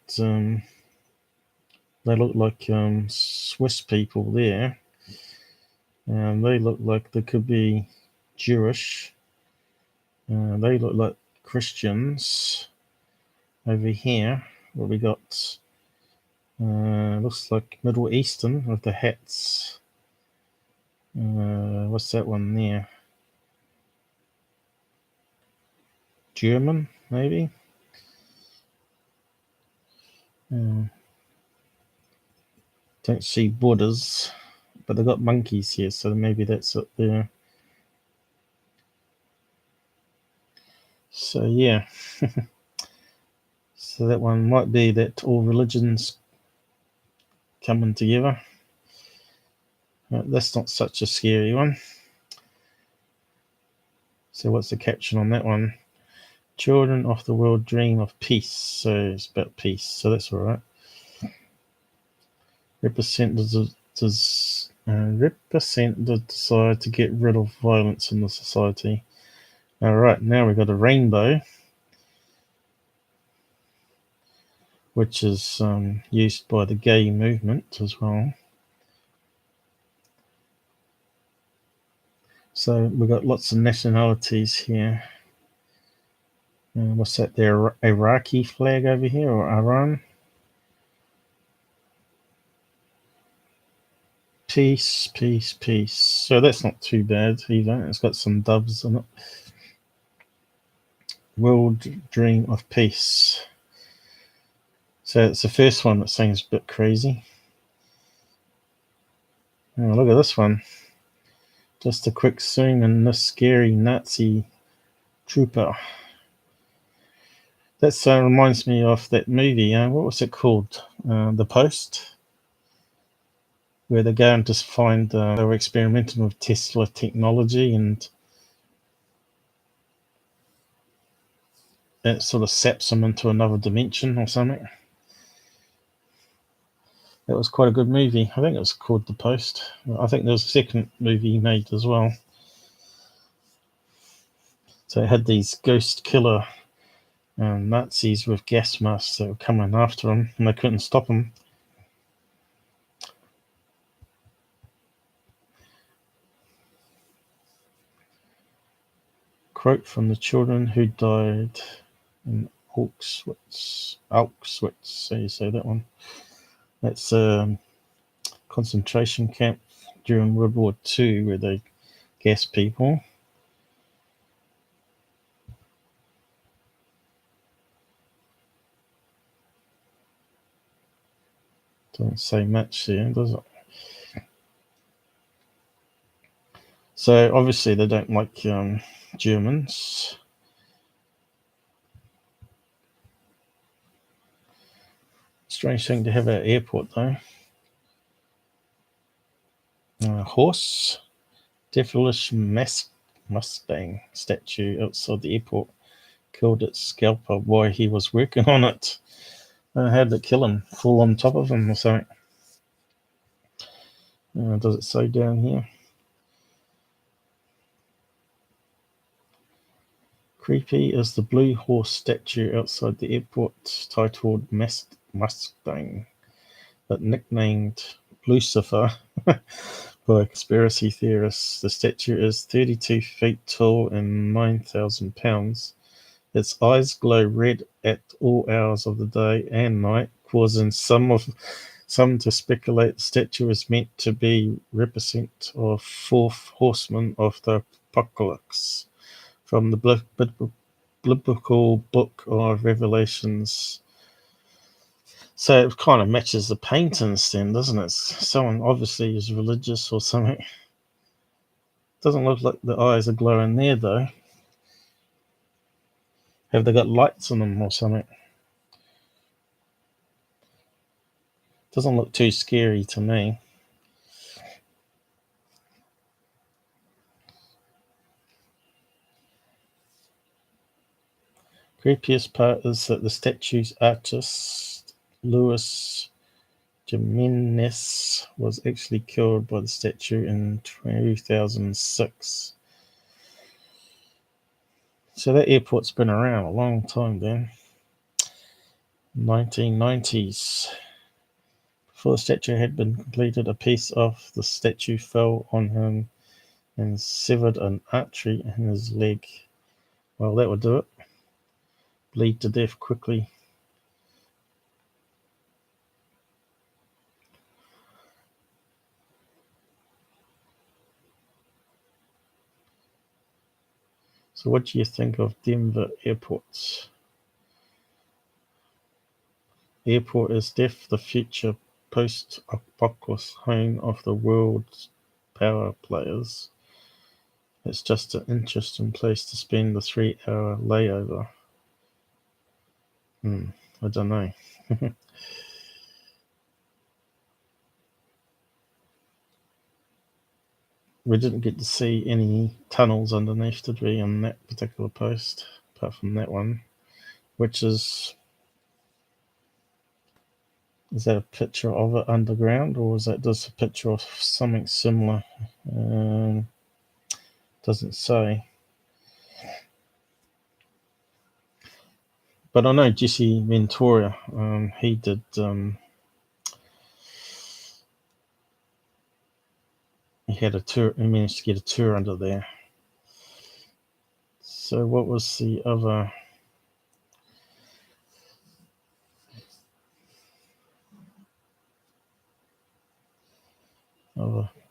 They look like Swiss people there. They look like they could be Jewish. They look like Christians. Over here, what we got? Looks like Middle Eastern with the hats. What's that one there? German, maybe? Don't see Buddhas, but they've got monkeys here, so maybe that's it there. So yeah. So that one might be that all religions coming together. That's not such a scary one. So what's the caption on that one? Children of the world dream of peace. So it's about peace. So that's all right. Represent the desire to get rid of violence in the society. All right, now we've got a rainbow, which is used by the gay movement as well. So we've got lots of nationalities here. What's that? The Iraqi flag over here, or Iran? Peace, peace, peace. So that's not too bad either. It's got some doves on it. World Dream of Peace. So it's the first one that seems a bit crazy. Oh, look at this one. Just a quick zoom in this scary Nazi trooper. That reminds me of that movie. What was it called? The Post, where they go and just find they were experimenting with Tesla technology, and it sort of saps them into another dimension or something. That was quite a good movie. I think it was called The Post. I think there was a second movie made as well. So it had these ghost killer Nazis with gas masks that were coming after them, and they couldn't stop them. Quote from the children who died in Auschwitz, so you say that one. That's a concentration camp during World War II where they gas people. Doesn't say much here, does it? So obviously they don't like Germans. Strange thing to have at airport though. Horse, devilish Mustang statue outside the airport killed its scalper while he was working on it. How did it kill him? Fall on top of him or something? Does it say down here? Creepy is the blue horse statue outside the airport titled Mustang, but nicknamed Lucifer by conspiracy theorists. The statue is 32 feet tall and 9,000 pounds. Its eyes glow red at all hours of the day and night, causing some to speculate the statue is meant to be represent of fourth horseman of the apocalypse from the biblical book of Revelations. So it kind of matches the paintings then, doesn't it? Someone obviously is religious or something. Doesn't look like the eyes are glowing there though. Have they got lights on them or something? Doesn't look too scary to me. Creepiest part is that the statue's artist, Louis Jimenez, was actually killed by the statue in 2006. So that airport's been around a long time then. 1990s. Before the statue had been completed, a piece of the statue fell on him and severed an artery in his leg. Well, that would do it. Bleed to death quickly. So what do you think of Denver airports? The airport is the future post-apocalypse home of the world's power players. It's just an interesting place to spend the 3-hour layover. I don't know. We didn't get to see any tunnels underneath, did we, on that particular post, apart from that one, which is that a picture of it underground, or is that just a picture of something similar? Doesn't say. But I know Jesse Ventura, he did, he had a tour, he managed to get a tour under there. So what was the other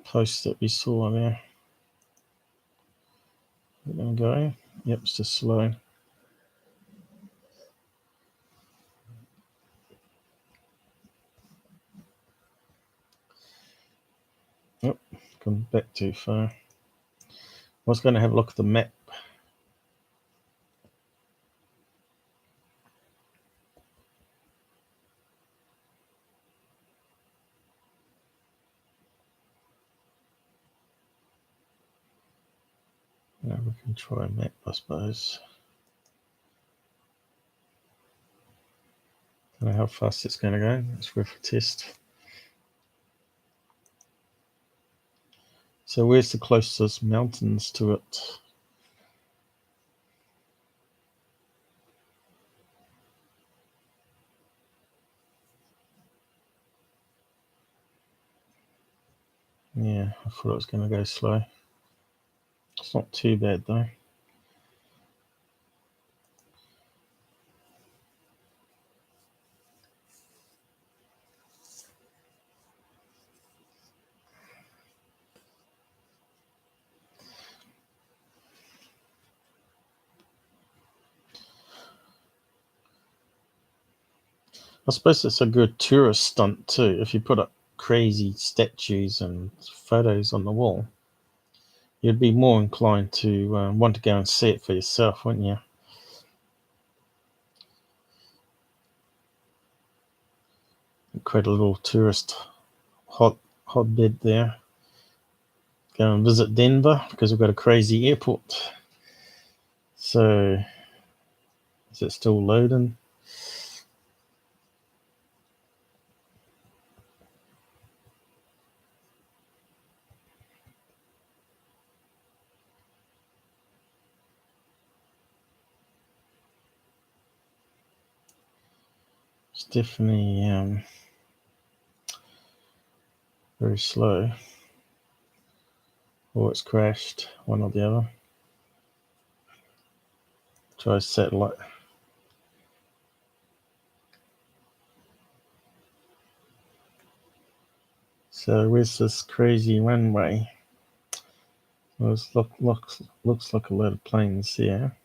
post that we saw there? We're going to go. Yep, it's just slow. Gone back too far. I was going to have a look at the map. Now we can try a map, I suppose. Don't know how fast it's going to go. It's worth a test. So where's the closest mountains to it? Yeah, I thought it was going to go slow. It's not too bad though. I suppose it's a good tourist stunt too. If you put up crazy statues and photos on the wall, you'd be more inclined to want to go and see it for yourself, wouldn't you? Create a little tourist hotbed there. Go and visit Denver because we've got a crazy airport. So, is it still loading? It's definitely very slow. Or it's crashed, one or the other. Try satellite. So where's this crazy runway? Well, it looks like a lot of planes here.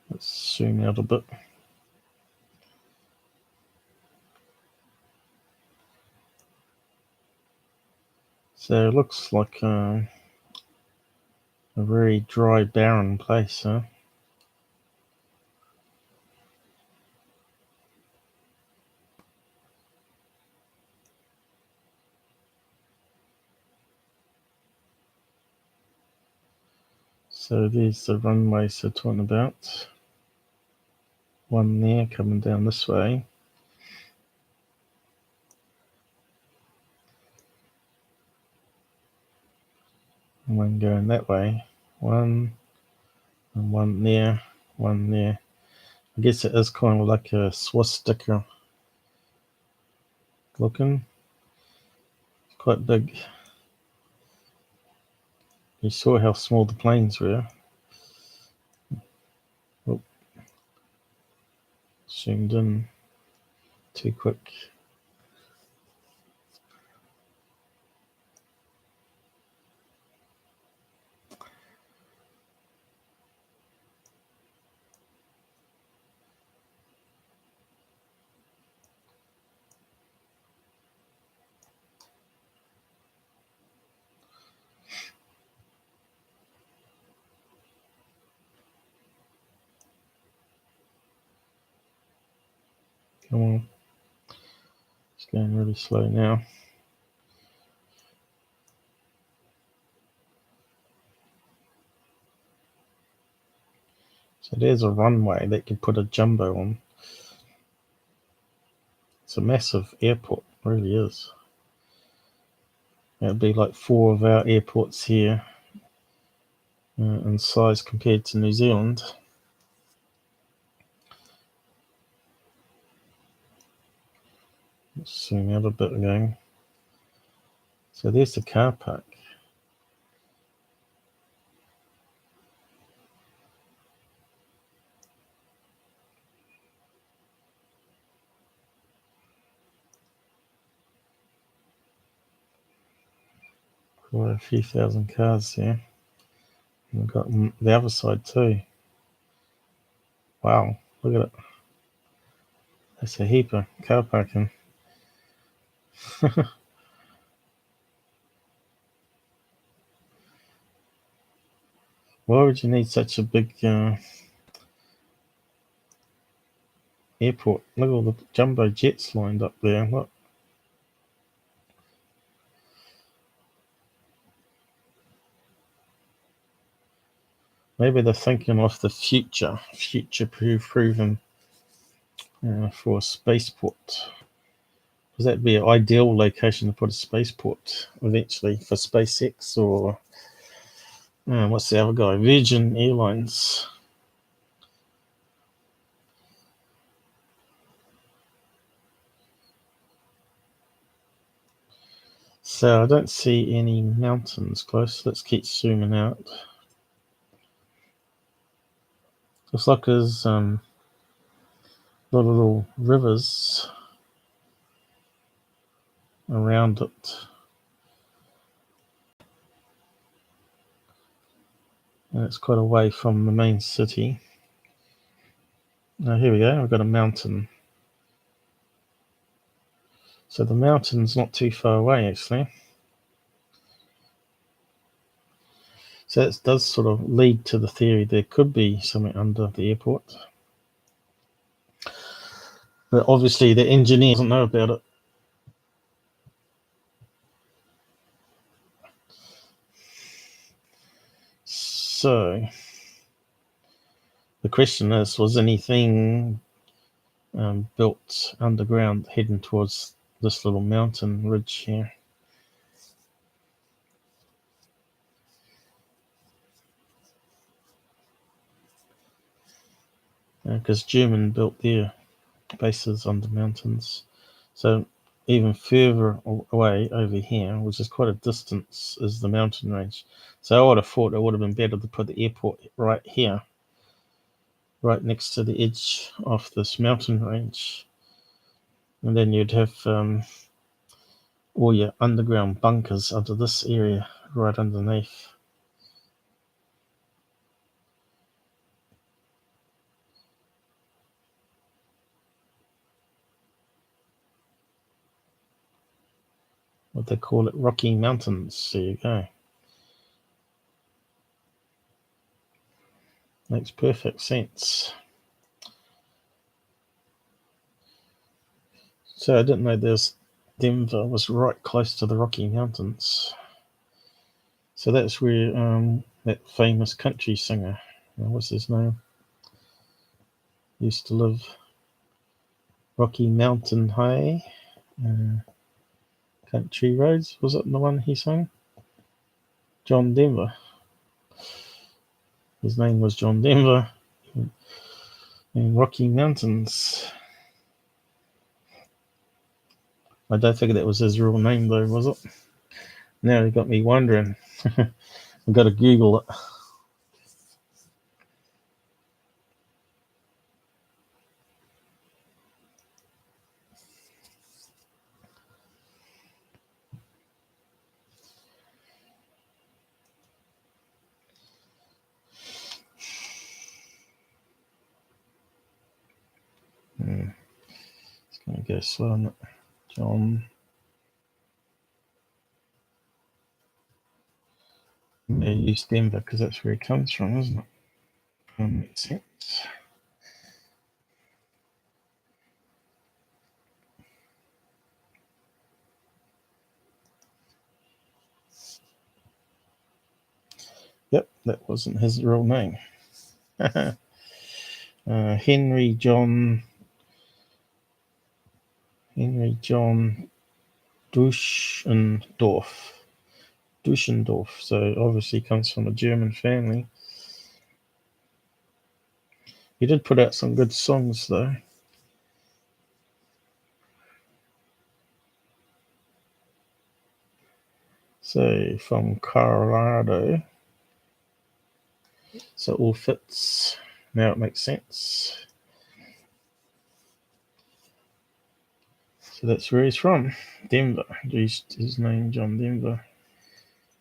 Let's zoom out a bit. So it looks like a very dry, barren place, huh? So there's the runways they're talking about. One there coming down this way. And one going that way. One and one there, one there. I guess it is kind of like a swastika looking. It's quite big. You saw how small the planes were. Oh, zoomed in too quick. Come on. It's going really slow now. So there's a runway that you put a jumbo on. It's a massive airport, it really is. It'd be like 4 of our airports here in size compared to New Zealand. Let's zoom out a bit again. So there's the car park. Quite a few thousand cars there. And we've got the other side too. Wow, look at it. That's a heap of car parking. Why would you need such a big airport? Look at all the jumbo jets lined up there. Look. Maybe they're thinking of the future-proofing for a spaceport. Because that'd be an ideal location to put a spaceport eventually for SpaceX or what's the other guy? Virgin Airlines. So I don't see any mountains close. Let's keep zooming out. Looks like there's a lot of little rivers around it. And it's quite away from the main city. Now here we go, I've got a mountain. So the mountain's not too far away actually. So it does sort of lead to the theory there could be something under the airport. But obviously the engineer doesn't know about it. So the question is, was anything built underground heading towards this little mountain ridge here? Because German built their bases under mountains. So even further away over here, which is quite a distance, is the mountain range. So I would have thought it would have been better to put the airport right here, right next to the edge of this mountain range. And then you'd have all your underground bunkers under this area right underneath. What they call it, Rocky Mountains. There you go. Makes perfect sense. So I didn't know Denver was right close to the Rocky Mountains. So that's where that famous country singer, what's his name, used to live. Rocky Mountain High, Country Roads, was it the one he sang? John Denver. His name was John Denver. In Rocky Mountains. I don't think that was his real name though, was it? Now you got me wondering. I've got to Google it. It's going to go slow on it. John. They use Denver because that's where he comes from, isn't it? That makes sense. Yep, that wasn't his real name. Henry John Duschendorf. So obviously comes from a German family. He did put out some good songs though. So from Colorado. So it all fits. Now it makes sense. So that's where he's from. Denver. His name, John Denver.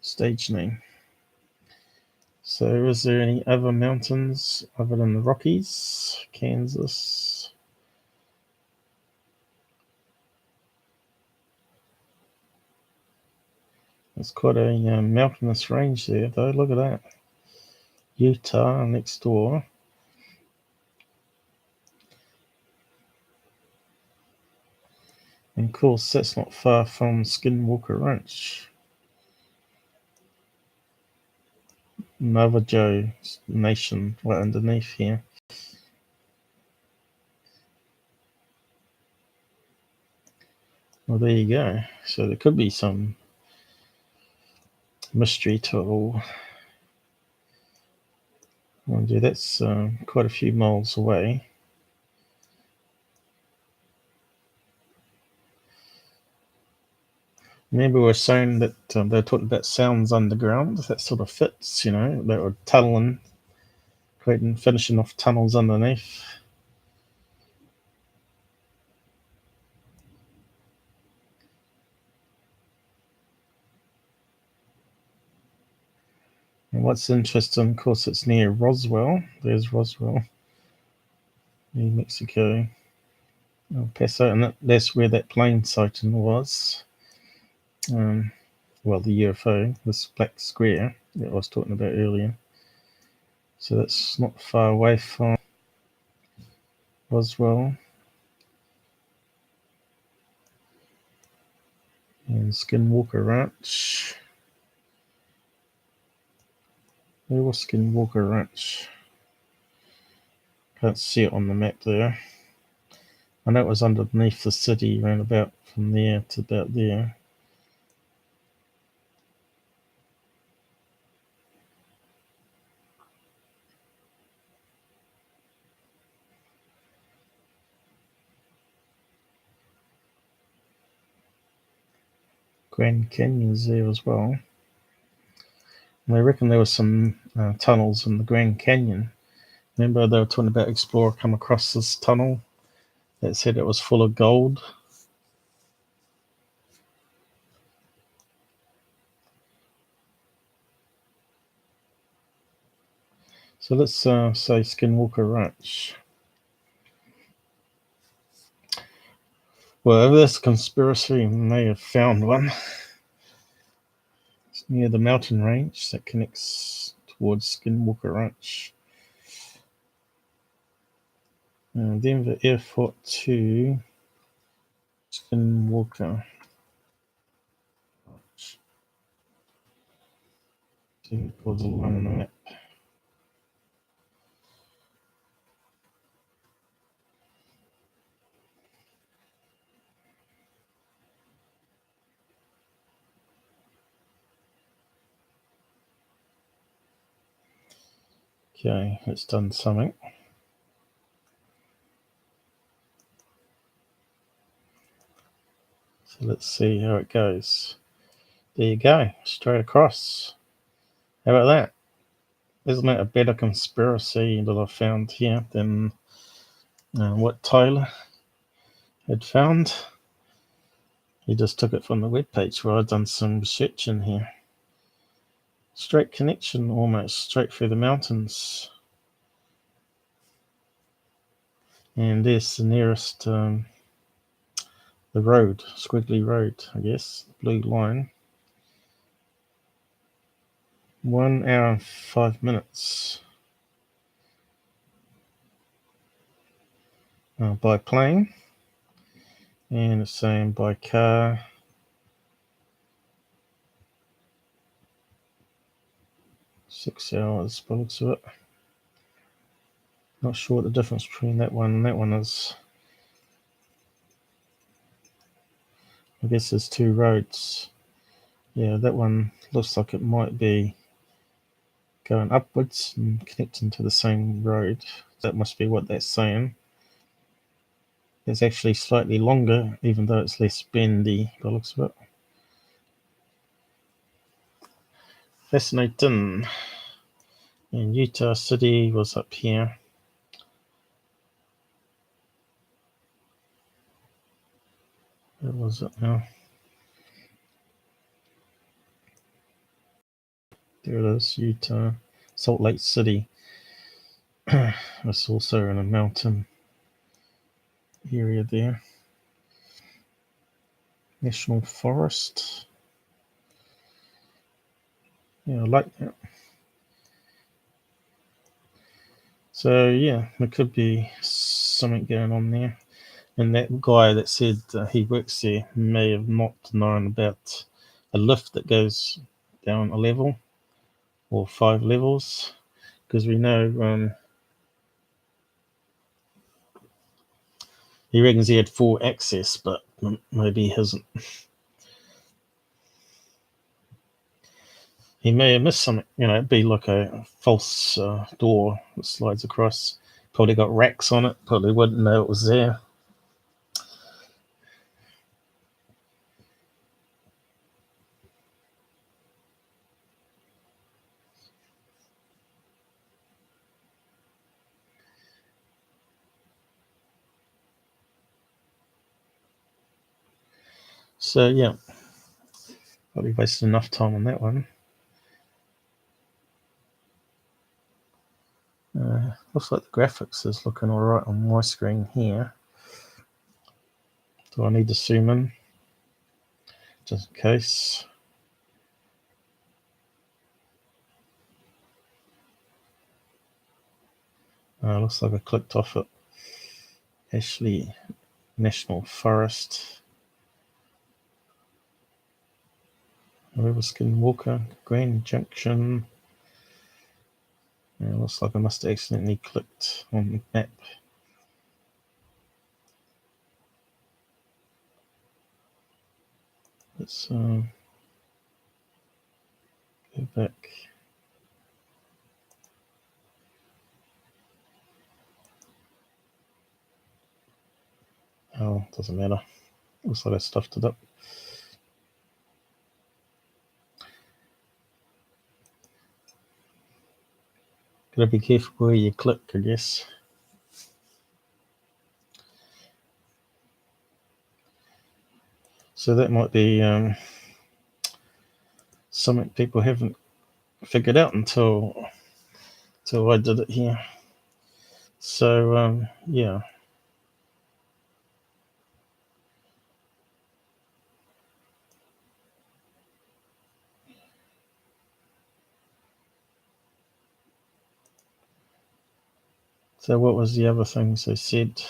Stage name. So is there any other mountains other than the Rockies? Kansas. It's quite a mountainous range there, though. Look at that. Utah next door. And of course, that's not far from Skinwalker Ranch. Navajo Nation right underneath here. Well, there you go. So there could be some mystery to it all. Mind you, that's quite a few miles away. Remember, we were saying that they were talking about sounds underground. That sort of fits, you know. They were tunneling, finishing off tunnels underneath. And what's interesting, of course, it's near Roswell. There's Roswell, New Mexico, El Paso, and that's where that plane sighting was. Well, the UFO, this black square that I was talking about earlier. So that's not far away from Roswell. And Skinwalker Ranch. Where was Skinwalker Ranch? Can't see it on the map there. I know it was underneath the city, around about from there to about there. Grand Canyon's there as well. And I reckon there were some tunnels in the Grand Canyon. Remember they were talking about explorer come across this tunnel that said it was full of gold. So let's say Skinwalker Ranch. Well, if there's a conspiracy, we may have found one. It's near the mountain range that connects towards Skinwalker Ranch. Denver Airport to Skinwalker. Towards the line on the map. Okay, it's done something. So let's see how it goes. There you go, straight across. How about that? Isn't that a better conspiracy that I found here than what Tyler had found? He just took it from the webpage where I'd done some research in here. Straight connection, almost straight through the mountains. And there's the nearest, the road, squiggly road, I guess, blue line. 1 hour and 5 minutes by plane, and it's saying by car 6 hours by the looks of it. Not sure what the difference between that one and that one is. I guess there's two roads. Yeah, that one looks like it might be going upwards and connecting to the same road. That must be what that's saying. It's actually slightly longer, even though it's less bendy by the looks of it. Fascinating. And Utah City was up here. Where was it now? There it is, Utah. Salt Lake City. It's also in a mountain area there. National Forest. Yeah, I like that. So yeah, there could be something going on there. And that guy that said he works there may have not known about a lift that goes down a level or 5 levels, because we know he reckons he had full access, but maybe he hasn't. He may have missed something. It'd be like a false door that slides across. Probably got racks on it. Probably wouldn't know it was there. So yeah, probably wasted enough time on that one. Looks like the graphics is looking alright on my screen here. Do I need to zoom in? Just in case. Looks like I clicked off it. Ashley National Forest. River Skinwalker, Grand Junction. Looks like I must have accidentally clicked on the map. Let's go back. Oh, doesn't matter. Looks like I stuffed it up. Gotta be careful where you click, I guess. So that might be something people haven't figured out until I did it here. So yeah. So what was the other things they said?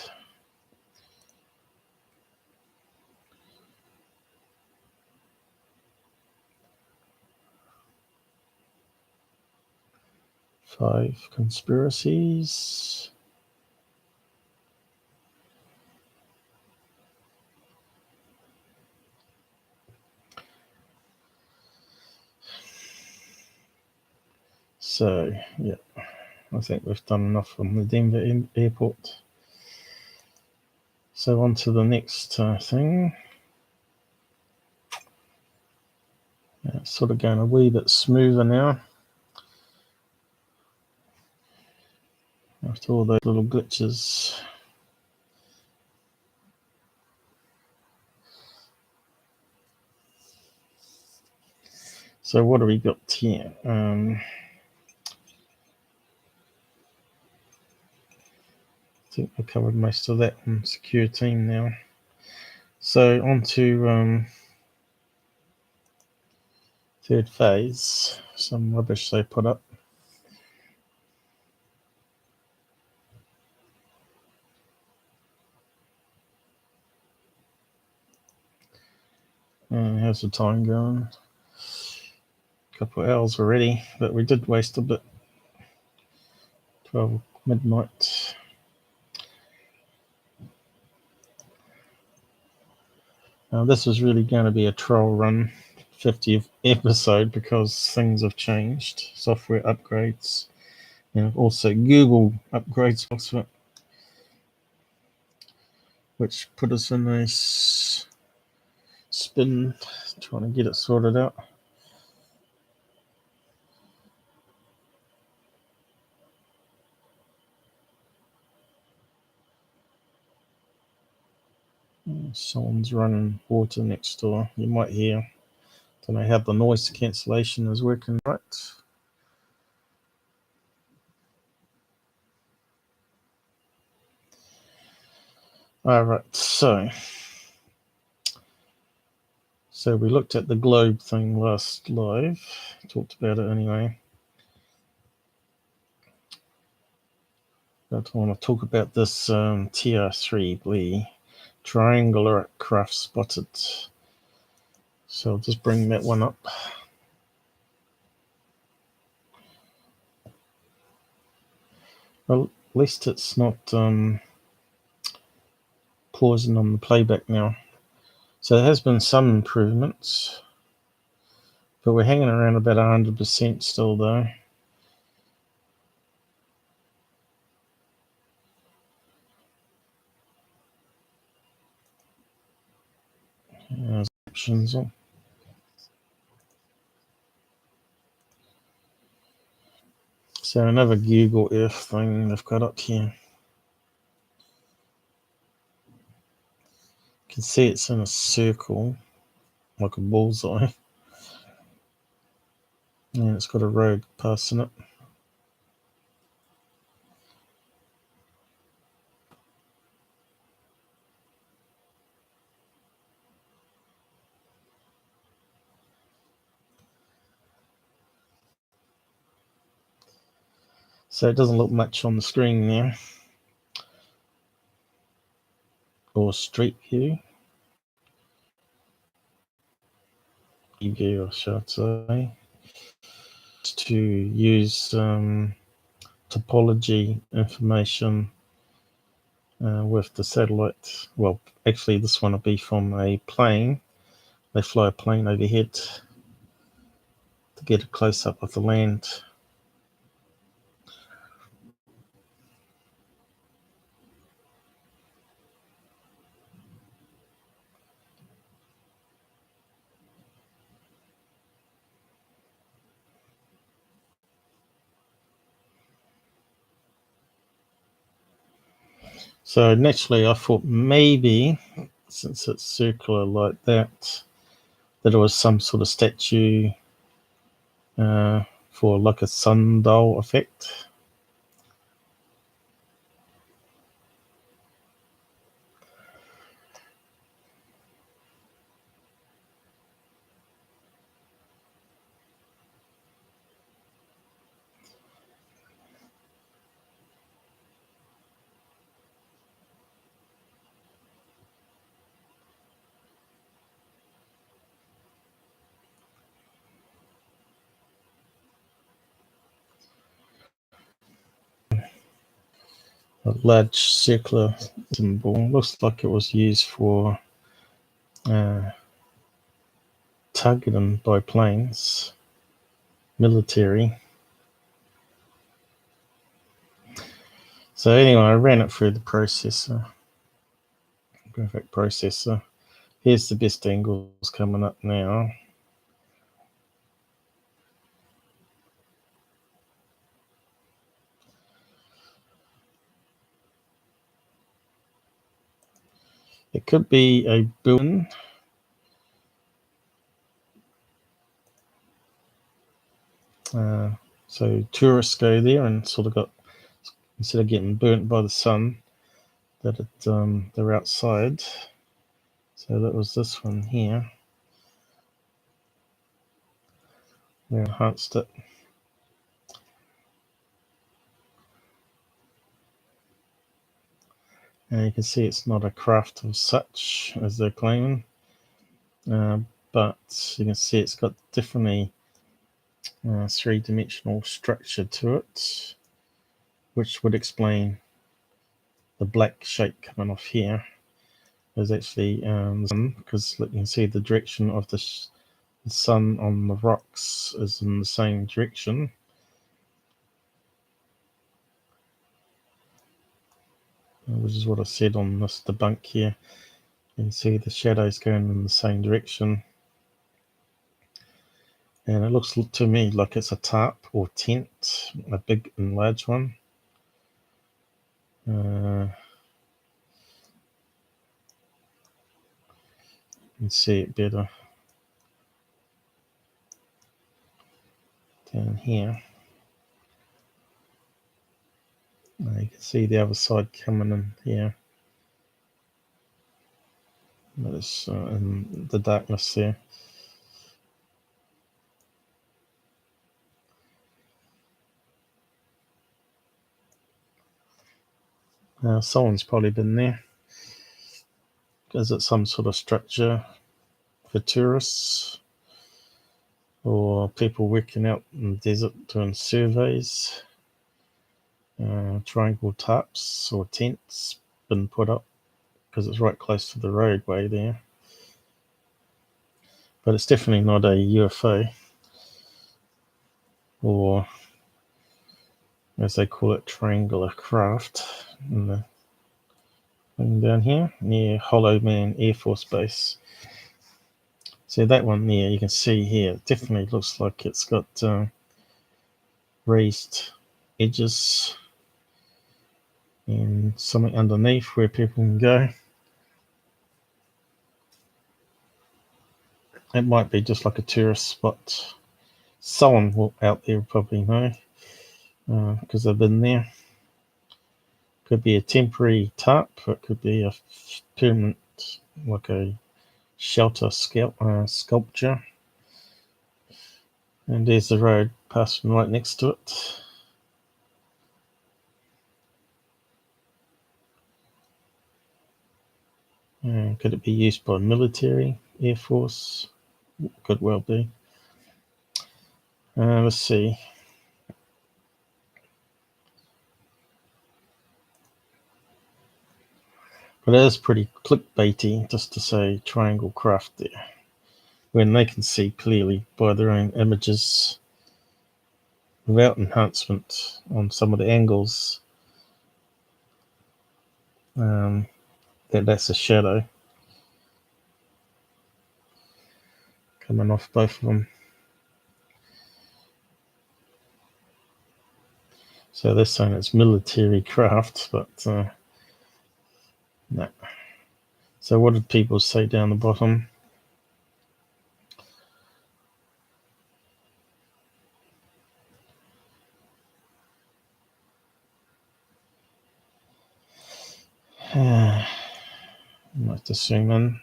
Five conspiracies. So yeah, I think we've done enough on the Denver airport. So on to the next thing. It's sort of going a wee bit smoother now. After all those little glitches. So what do we got here? I think I covered most of that on secure team now. So on to third phase. Some rubbish they put up. How's the time going? A couple of hours already, but we did waste a bit. 12 midnight. This is really going to be a trial run, 50th episode, because things have changed. Software upgrades, also Google upgrades, which put us in a spin trying to get it sorted out. Someone's running water next door. You might hear. Don't know how the noise cancellation is working right. All right, so So we looked at the globe thing last live, talked about it anyway. But I want to talk about this Tr3b triangular craft spotted. So I'll just bring that one up. Well, at least it's not pausing on the playback now. So there has been some improvements, but we're hanging around about 100% still though. There's options on. So another Google Earth thing they've got up here. You can see it's in a circle, like a bullseye. And it's got a road passing it. So it doesn't look much on the screen now. Or street view. View, I should say. To use topology information with the satellite. Well, actually this one will be from a plane. They fly a plane overhead to get a close-up of the land. So naturally I thought maybe, since it's circular like that, that it was some sort of statue for like a sundial effect. A large circular symbol. Looks like it was used for targeting by planes, military. So anyway, I ran it through the processor, graphic processor. Here's the best angles coming up now. It could be a building. So tourists go there and sort of got, instead of getting burnt by the sun, that they're outside. So that was this one here. We enhanced it. And you can see it's not a craft of such as they're claiming, but you can see it's got definitely three-dimensional structure to it, which would explain the black shape coming off here. Is actually the sun, because you can see the direction of the sun on the rocks is in the same direction. Which is what I said on this debunk here. You can see the shadows going in the same direction. And it looks to me like it's a tarp or tent, a big and large one. You can see it better down here. You can see the other side coming in here. That is in the darkness there. Someone's probably been there. Is it some sort of structure for tourists or people working out in the desert doing surveys? Triangle tarps or tents been put up because it's right close to the roadway there. But it's definitely not a UFO, or as they call it, triangular craft. In the thing down here near Hollow Man Air Force Base. So that one there, you can see here, it definitely looks like it's got raised edges and something underneath where people can go. It might be just like a tourist spot. Someone out there will probably know because they've been there. Could be a temporary tarp, it could be a permanent, like a shelter sculpture. And there's the road passing right next to it. Could it be used by military, Air Force? Could well be. Let's see. But it is pretty clickbaity just to say triangle craft there, when they can see clearly by their own images without enhancement on some of the angles that's a shadow coming off both of them. So they're saying it's military craft, but no. So what did people say down the bottom? I might just zoom in.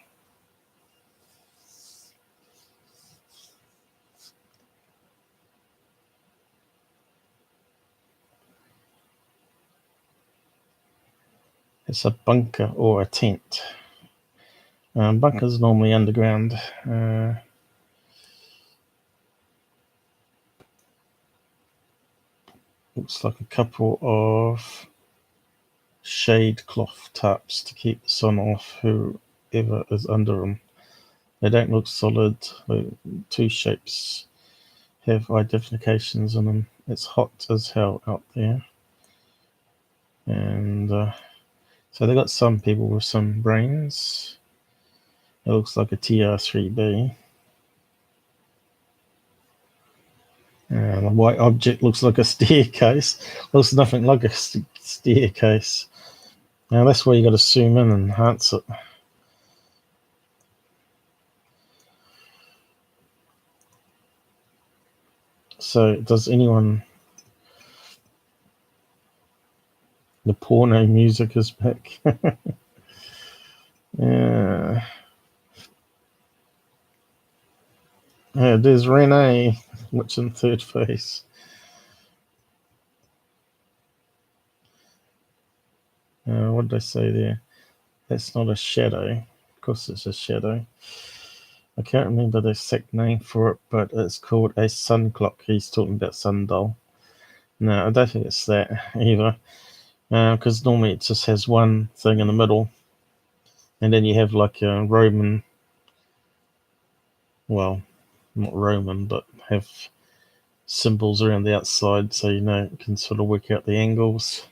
It's a bunker or a tent. Bunkers normally underground. Looks like a couple of shade cloth tarps to keep the sun off whoever is under them. They don't look solid. The two shapes have identifications in them. It's hot as hell out there. And so they got some people with some brains. It looks like a Tr3b. The white object looks like a staircase. Looks nothing like a staircase. Now that's where you got to zoom in and enhance it. So does anyone... The porno music is back. Yeah. There's Renee watching Third Face. What did I say there? That's not a shadow. Of course it's a shadow. I can't remember the exact name for it, but it's called a sun clock. He's talking about sundial. No, I don't think it's that either. Because normally it just has one thing in the middle. And then you have like a Roman, well, not Roman, but have symbols around the outside so you can sort of work out the angles.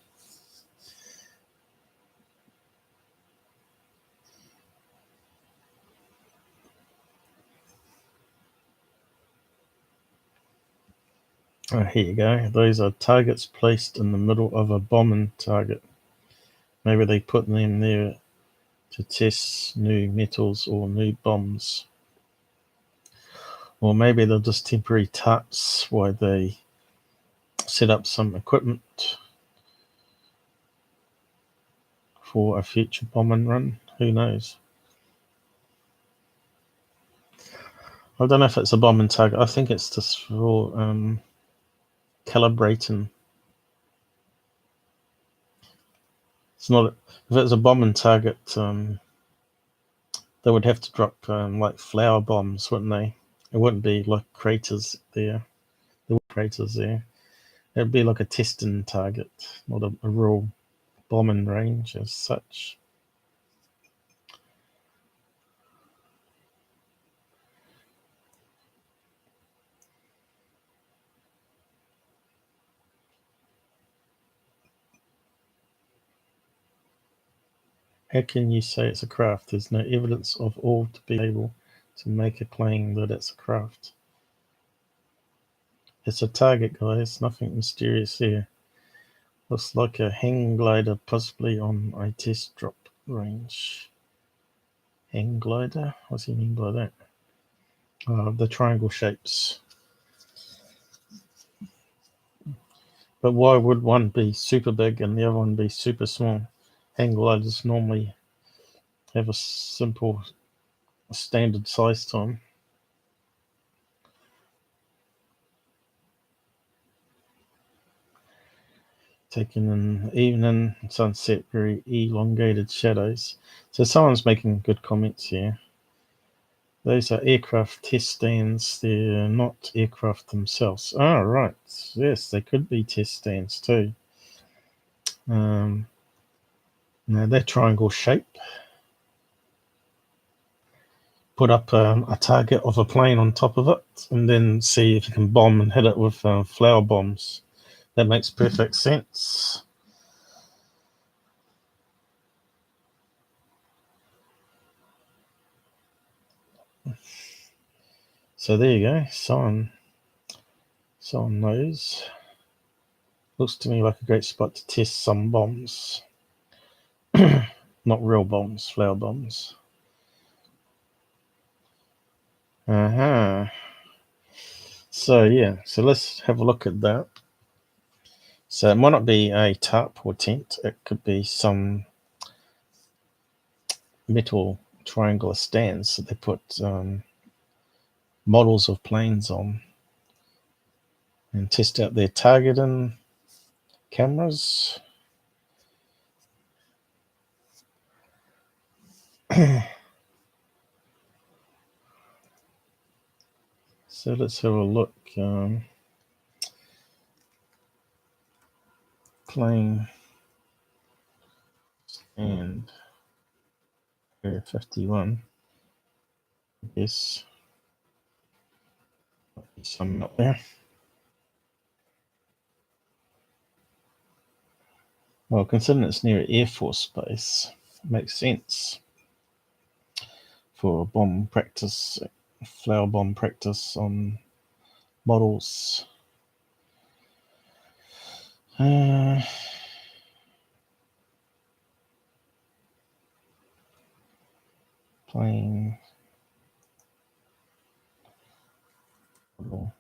Oh, here you go. Those are targets placed in the middle of a bombing target. Maybe they put them there to test new metals or new bombs. Or maybe they're just temporary tarps while they set up some equipment for a future bombing run. Who knows? I don't know if it's a bomb and target. I think it's just for calibrating. It's not. If it's a bomb and target, they would have to drop like flower bombs, wouldn't they? It wouldn't be like craters there. There were craters there. It'd be like a testing target, not a real bombing range as such. How can you say it's a craft? There's no evidence of all to be able to make a claim that it's a craft. It's a target, guys. Nothing mysterious here. Looks like a hang glider, possibly on a test drop range. Hang glider? What's he mean by that? The triangle shapes. But why would one be super big and the other one be super small? Hang gliders normally have a simple standard size to them. Taking an evening sunset, very elongated shadows. So someone's making good comments here. Those are aircraft test stands. They're not aircraft themselves. Oh, right. Yes, they could be test stands too. Now that triangle shape. Put up a target of a plane on top of it and then see if you can bomb and hit it with flower bombs. That makes perfect sense. So there you go. Someone knows. Looks to me like a great spot to test some bombs. Not real bombs, flower bombs. So yeah, so let's have a look at that. So it might not be a tarp or tent. It could be some metal triangular stands that they put models of planes on and test out their targeting cameras. So let's have a look. Plane and Area 51. Yes. Some up there. Well, considering it's near Air Force Base, it makes sense for bomb practice, flower bomb practice on models. Plane model.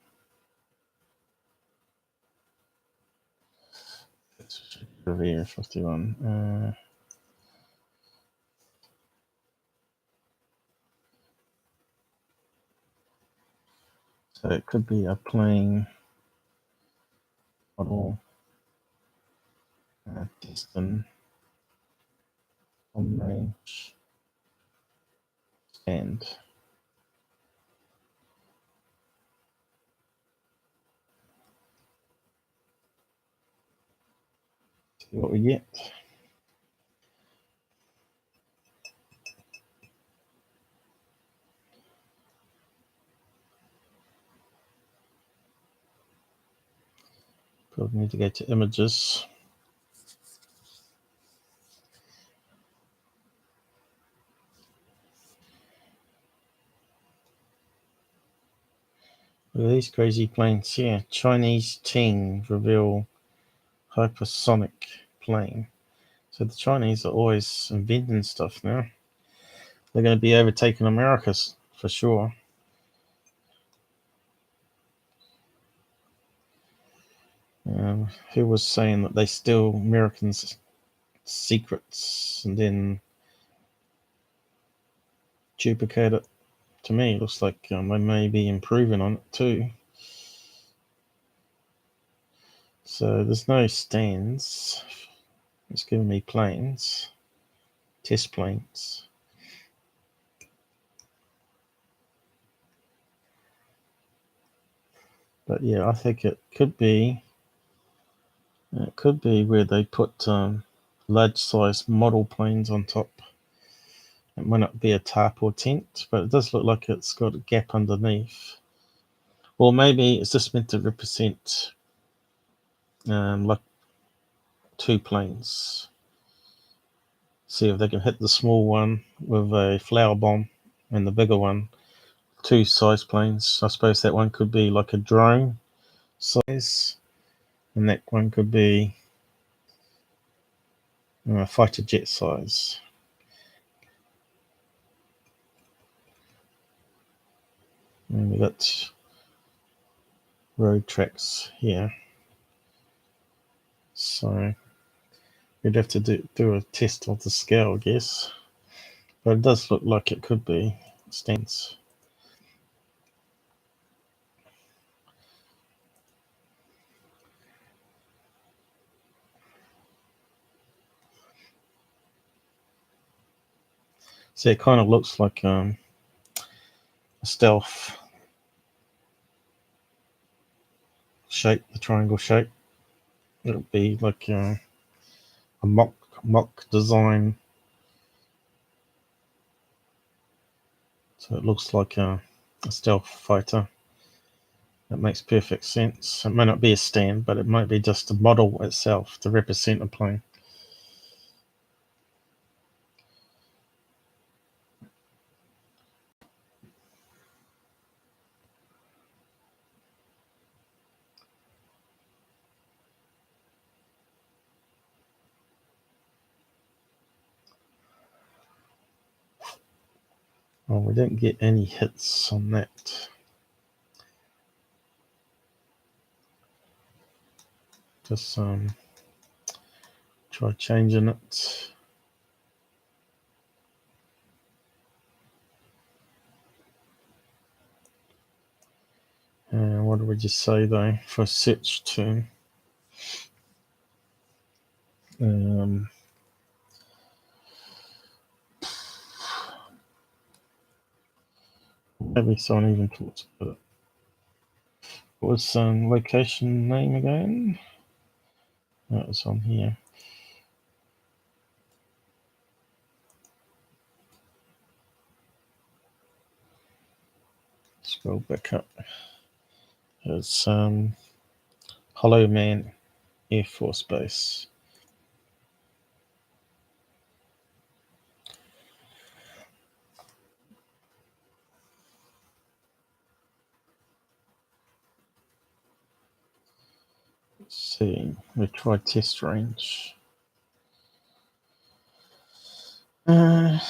Area 51. So it could be a plane model testing on range and see what we get. Probably need to go to images. Look at these crazy planes here. Chinese team reveal hypersonic plane. So the Chinese are always inventing stuff now. They're going to be overtaking America for sure. Who was saying that they steal Americans' secrets and then duplicate it to me, it looks like they may be improving on it too. So there's no stands. It's giving me planes, test planes. But yeah, I think it could be where they put large size model planes on top. It might not be a tarp or tent, but it does look like it's got a gap underneath. Or maybe it's just meant to represent like two planes. See if they can hit the small one with a flower bomb and the bigger one, two size planes. I suppose that one could be like a drone size, and that one could be fighter jet size. And we got road tracks here, so we'd have to do a test of the scale, I guess, but it does look like it could be stands. So it kind of looks like a stealth shape, the triangle shape. It'll be like a mock design. So it looks like a stealth fighter. That makes perfect sense. It may not be a stand, but it might be just a model itself to represent a plane. Well, we didn't get any hits on that. Just try changing it. What did we just say though for search term? Maybe someone even talks about it. What was location name again? That was on here. Scroll back up. It's Hollow Man Air Force Base. Let's see, we try test range. Air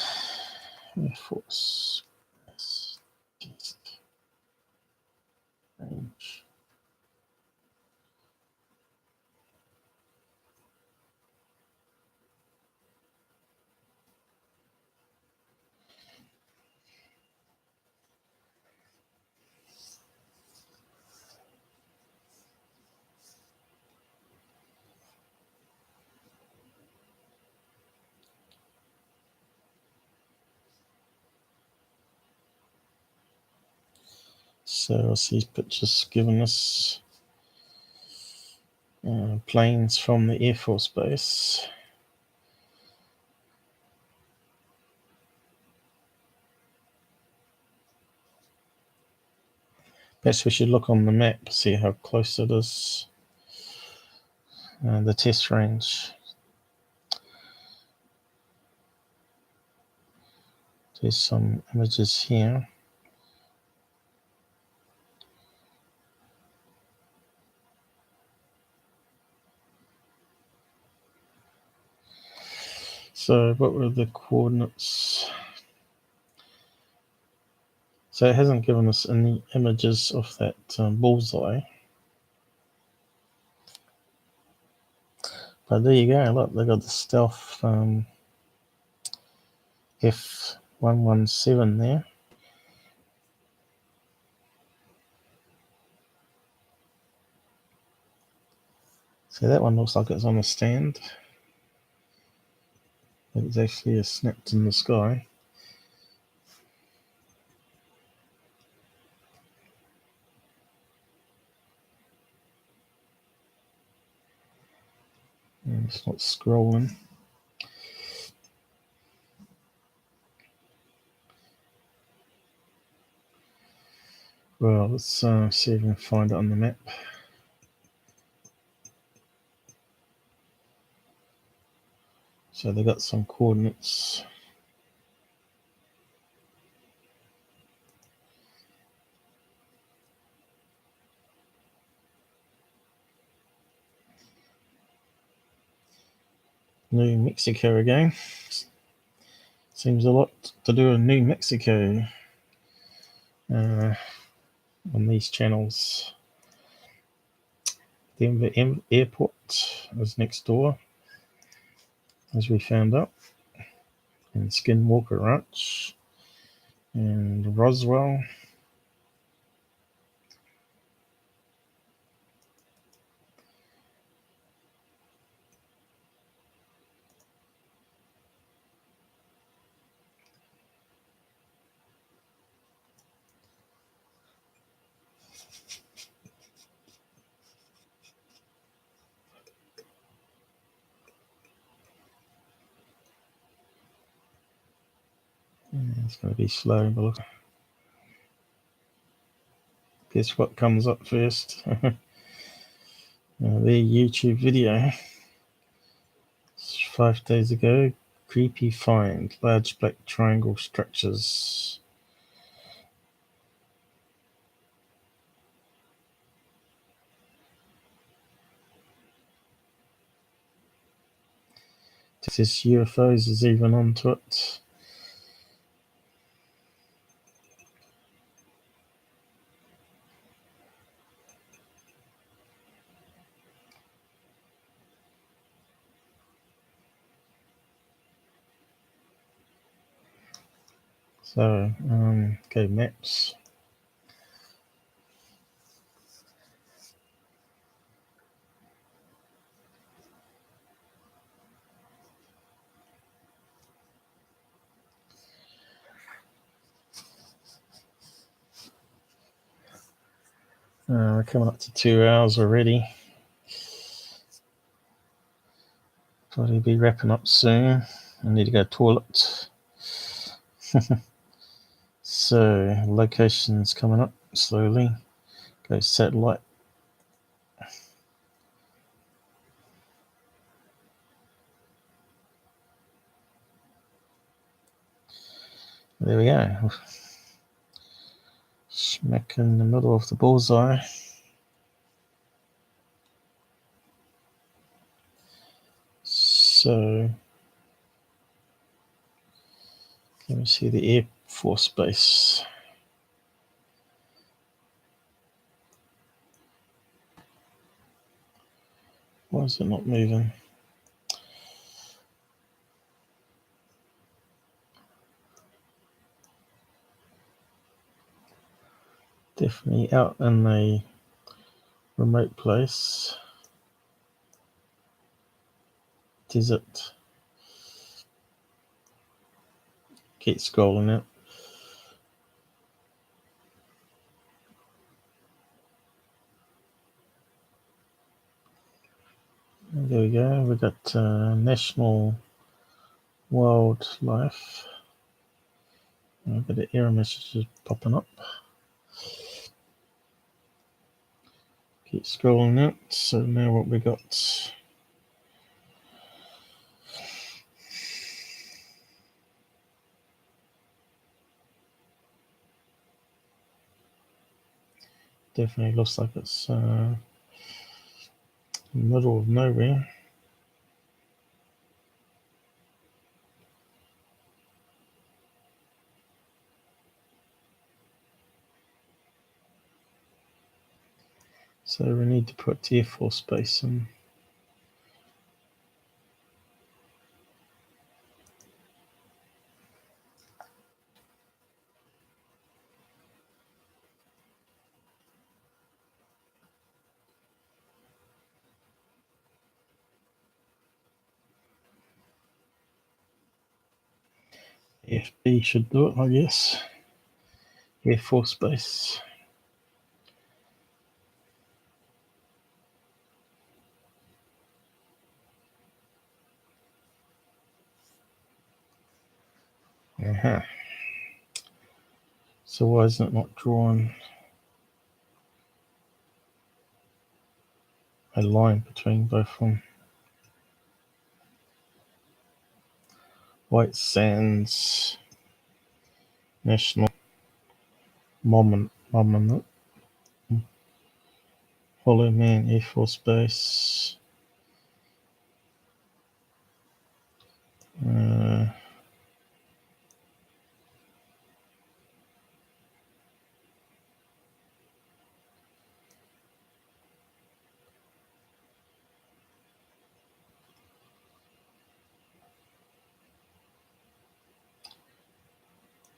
Force Base test range. So I see pictures giving us planes from the Air Force Base. Perhaps we should look on the map, see how close it is. The test range. There's some images here. So what were the coordinates? So it hasn't given us any images of that bullseye. But there you go, look, they got the stealth F117 there. So that one looks like it's on a stand. But it's actually a snapped in the sky. And it's not scrolling. Well, let's see if we can find it on the map. So they got some coordinates. New Mexico again. Seems a lot to do in New Mexico on these channels. Denver Airport is next door, as we found out, and Skinwalker Ranch, and Roswell. It's going to be slow, but look. Guess what comes up first? Their YouTube video 5 days ago. Creepy find, large black triangle structures. This UFOs is even onto it. So, okay, maps. We're coming up to 2 hours already. Probably be wrapping up soon. I need to go to the toilet. So, location's coming up slowly. Go satellite. There we go. Smack in the middle of the bullseye. So, let me see the Air Force Base. Why is it not moving? Definitely out in a remote place. Desert. Keep scrolling it. There we go. We've got National Wildlife. A bit of error messages popping up. Keep scrolling out. So now what we got? Definitely looks like it's middle of nowhere. So we need to put Air Force Base in. FB should do it, I guess. Air Force Base. So why isn't it not drawn a line between both of them? White Sands National Monument, Hollow Man Air Force Base.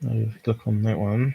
Maybe if you click on that one.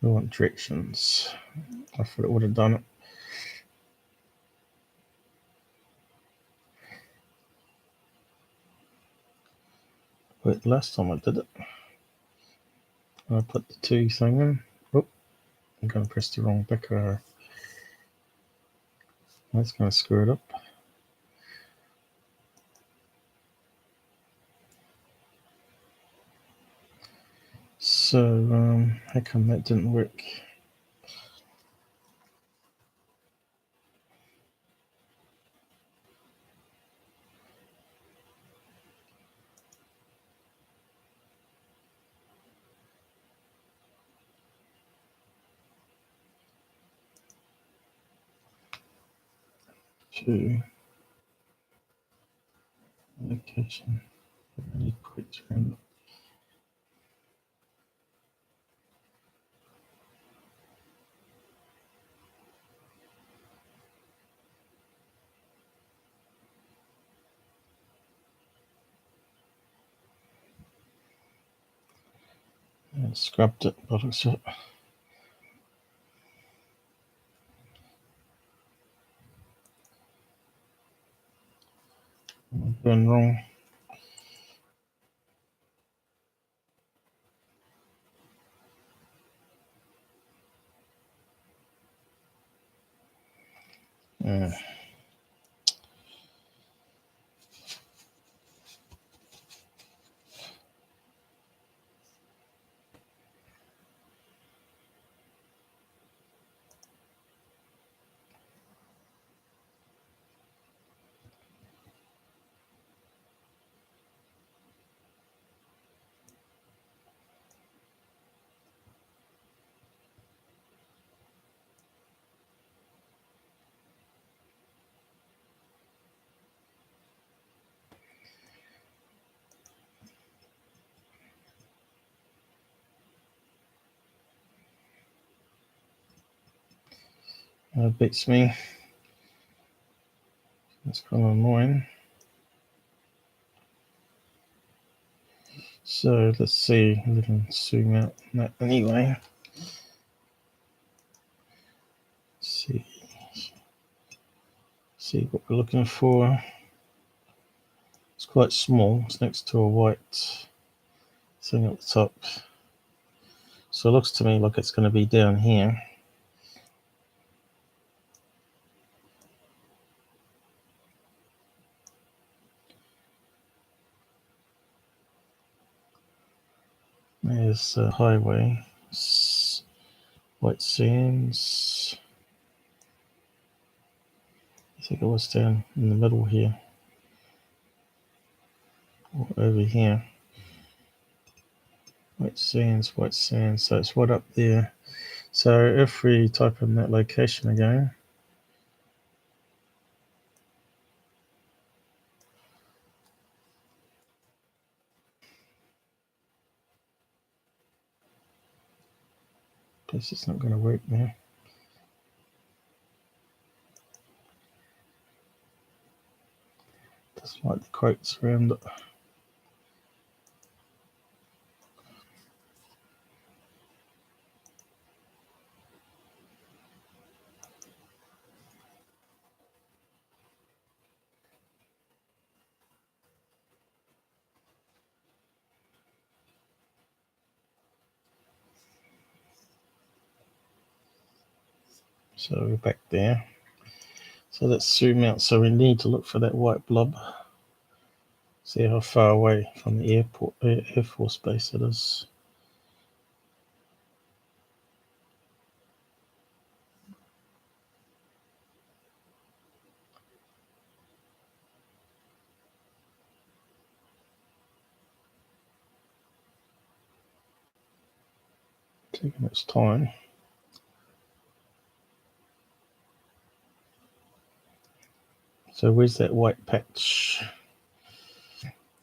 We want directions. I thought it would have done it. But last time I did it, I put the 2 thing in. Oh, I'm going to press the wrong back arrow. That's going to screw it up. So, how come that didn't work? To location. Really quick turn. I scrubbed it, but it's what I'm doing wrong. Beats me. That's kind of annoying. So let's see if we can zoom out that anyway. See what we're looking for. It's quite small. It's next to a white thing at the top. So it looks to me like it's going to be down here. There's a highway. White Sands. I think it was down in the middle here. Or over here. White Sands. So it's right up there. So if we type in that location again, guess it's not going to work now. Just like the quotes around it. So we're back there. So let's zoom out. So we need to look for that white blob. See how far away from the airport, Air Force Base it is. Taking its time. So where's that white patch?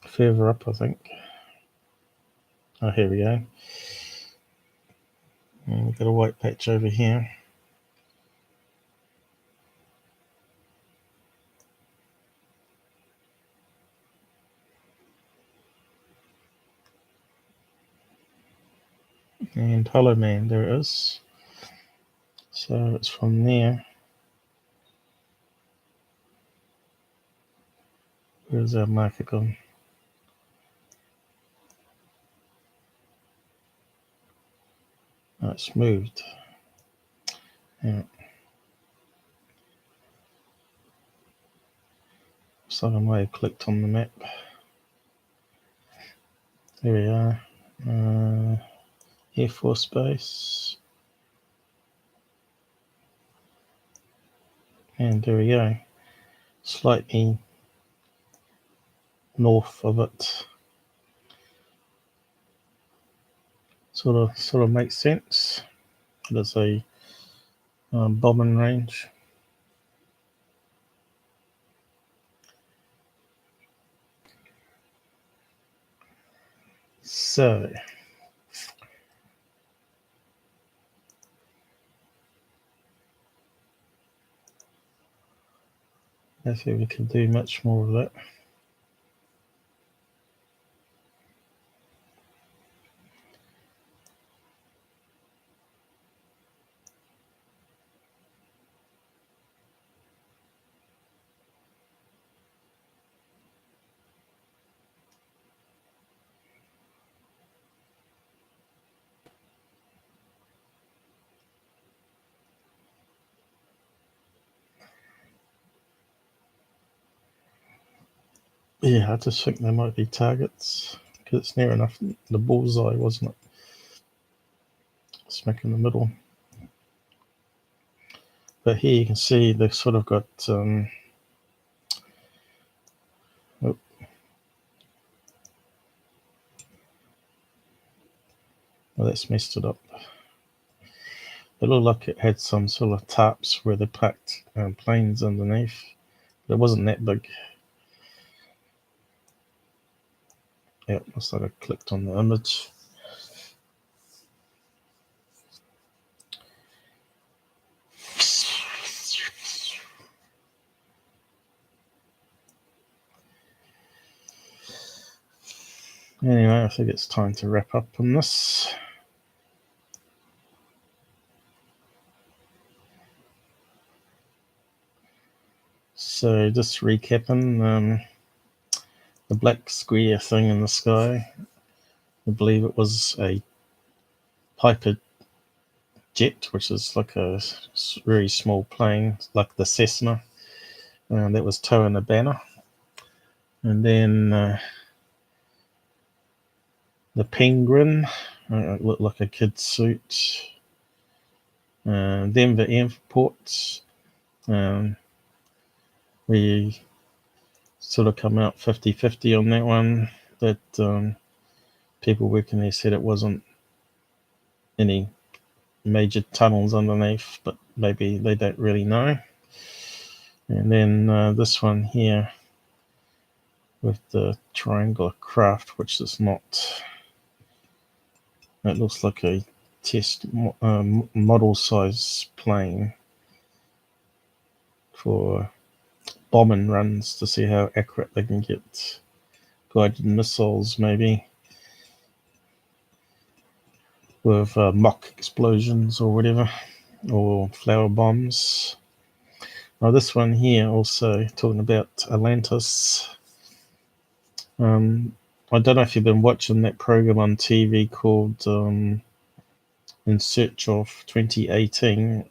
Further up, I think. Oh, here we go. And we've got a white patch over here. And hello man, there it is. So it's from there. Where's our marker gone? Oh, it's moved. Yeah. So I might have clicked on the map. There we are. Air Force Base. And there we go. Slightly north of it. Sort of makes sense. There's a bombing range. So I think we can do much more of that. Yeah, I just think there might be targets because it's near enough the bullseye, wasn't it? Smack in the middle. But here you can see they've sort of got well, that's messed it up. It looked like it had some sort of tarps where they packed planes underneath, but it wasn't that big. Yeah, looks like I clicked on the image. Anyway, I think it's time to wrap up on this. So just recapping, the black square thing in the sky, I believe it was a Piper jet, which is like a very small plane, like the Cessna, that was towing a banner. And then the penguin, it looked like a kid's suit. Denver Airport, we sort of come out 50-50 on that one. That people working there said it wasn't any major tunnels underneath, but maybe they don't really know. And then this one here with the triangular craft, which is not, it looks like a test model size plane for bombing runs to see how accurate they can get. Guided missiles, maybe, with mock explosions or whatever, or flower bombs. Now this one here also talking about Atlantis. I don't know if you've been watching that program on TV called In Search of 2018,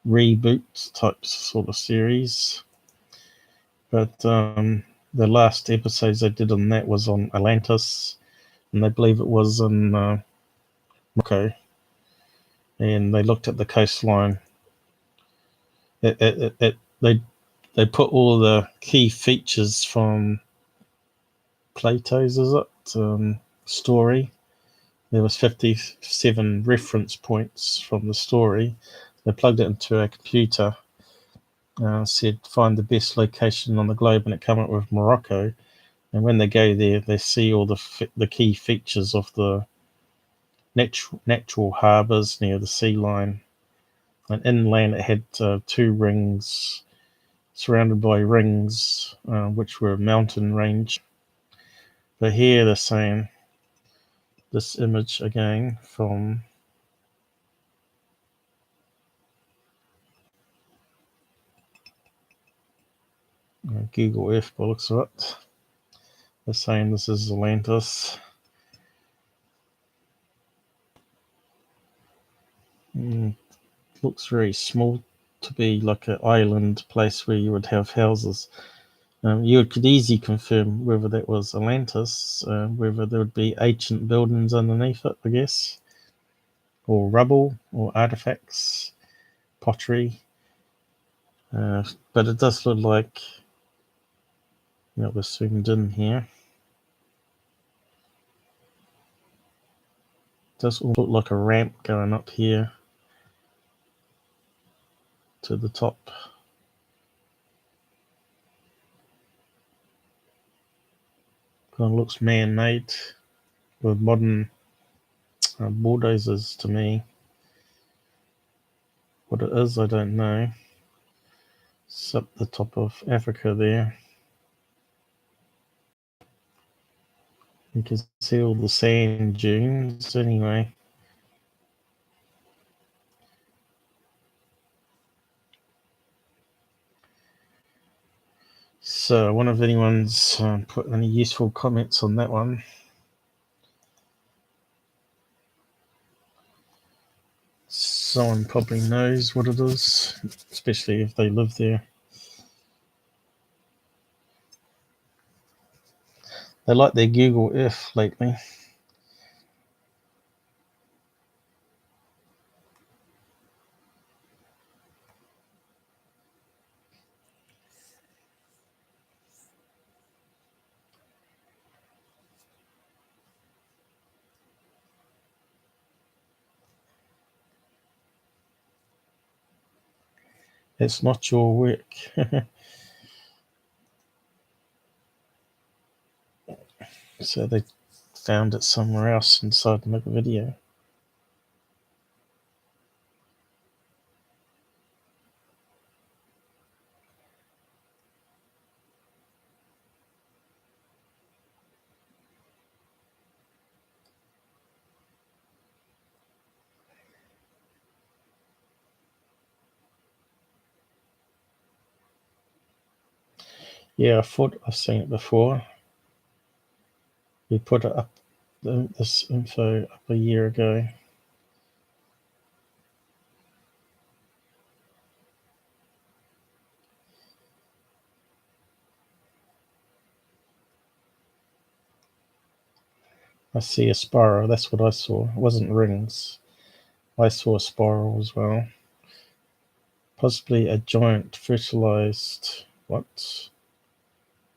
reboot type sort of series. But the last episodes they did on that was on Atlantis, and I believe it was in Morocco, and they looked at the coastline. They put all the key features from Plato's, story. There was 57 reference points from the story. They plugged it into a computer, said find the best location on the globe, and it came up with Morocco. And when they go there, they see all the key features of the natural harbours near the sea line. And inland, it had 2 rings surrounded by rings, which were mountain range. But here they're saying this image again from Google Earth by the looks of it. They're saying this is Atlantis. Looks very small to be like an island place where you would have houses. You could easily confirm whether that was Atlantis, whether there would be ancient buildings underneath it, I guess, or rubble, or artifacts, pottery. But it does look like, we're zoomed in here. It does look like a ramp going up here to the top. Kind of looks man-made with modern bulldozers to me. What it is, I don't know. It's up the top of Africa there. You can see all the sand dunes anyway. So I wonder if anyone's put any useful comments on that one. Someone probably knows what it is, especially if they live there. They like their Google Earth lately. It's not your work. So they found it somewhere else and decided to make a video. Yeah, I thought I've seen it before. We put it up, this info up a year ago. I see a spiral, that's what I saw. It wasn't rings. I saw a spiral as well. Possibly a giant fertilized,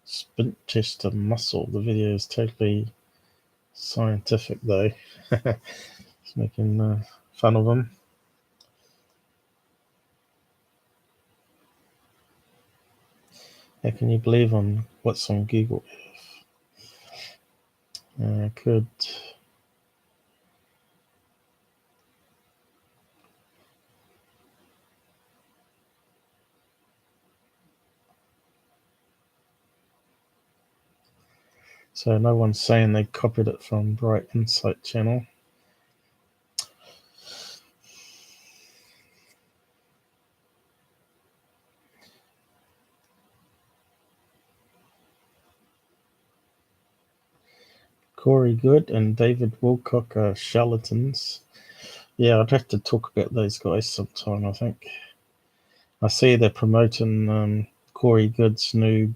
spin chester mussel. The video is totally scientific though. It's making fun of them. How can you believe on what's on Google Earth? So no one's saying they copied it from Bright Insight channel. Corey Good and David Wilcock are charlatans. Yeah, I'd have to talk about those guys sometime, I think. I see they're promoting Corey Good's new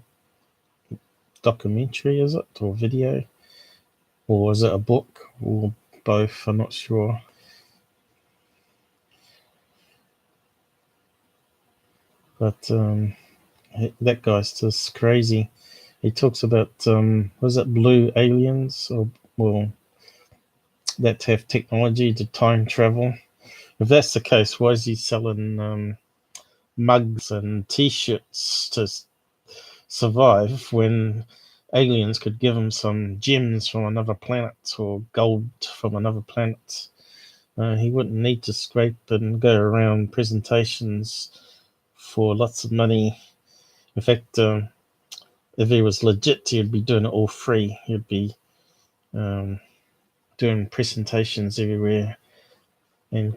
documentary, is it? Or video? Or is it a book? Or both? I'm not sure. But that guy's just crazy. He talks about, was it blue aliens? Or, well, that have technology to time travel. If that's the case, why is he selling mugs and t-shirts to survive when aliens could give him some gems from another planet or gold from another planet? He wouldn't need to scrape and go around presentations for lots of money. In fact, if he was legit, he'd be doing it all free. He'd be doing presentations everywhere and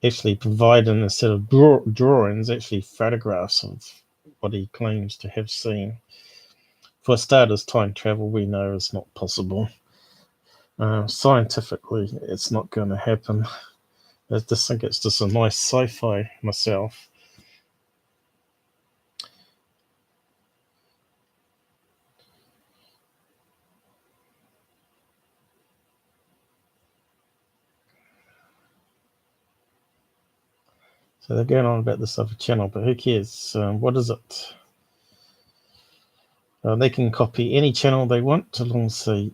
actually providing, instead of drawings, actually photographs of what he claims to have seen. For starters, time travel we know is not possible. Scientifically, it's not going to happen. I just think it's just a nice sci-fi myself. So they're going on about this other channel, but who cares? What is it? They can copy any channel they want, as long as they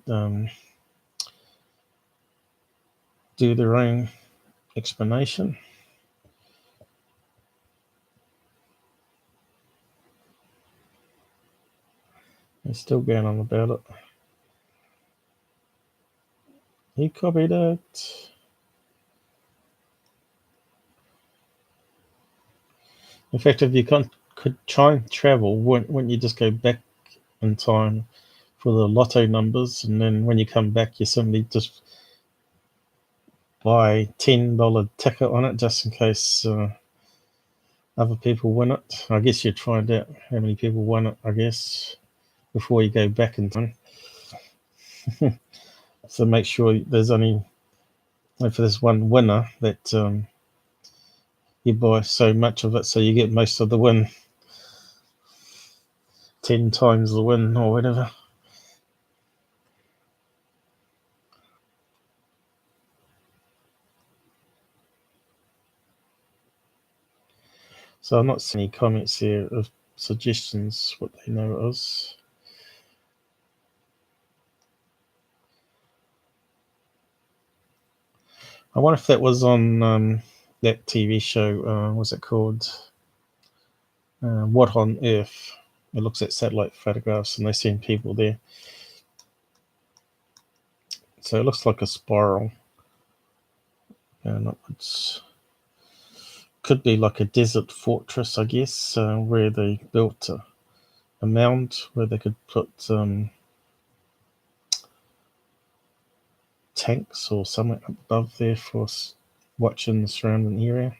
do their own explanation. They're still going on about it. He copied it. In fact, if you could try and travel, wouldn't you just go back in time for the lotto numbers, and then when you come back, you simply just buy $10 ticket on it just in case other people win it? I guess you'd find out how many people won it, I guess, before you go back in time. So make sure there's only, for this one winner, that you buy so much of it so you get most of the win. 10 times the win or whatever. So I'm not seeing any comments here of suggestions what they know it is. I wonder if that was on that TV show, what's it called? What on Earth? It looks at satellite photographs and they send people there. So it looks like a spiral. And it's could be like a desert fortress, I guess, where they built a mound where they could put tanks or something above there for watching the surrounding area.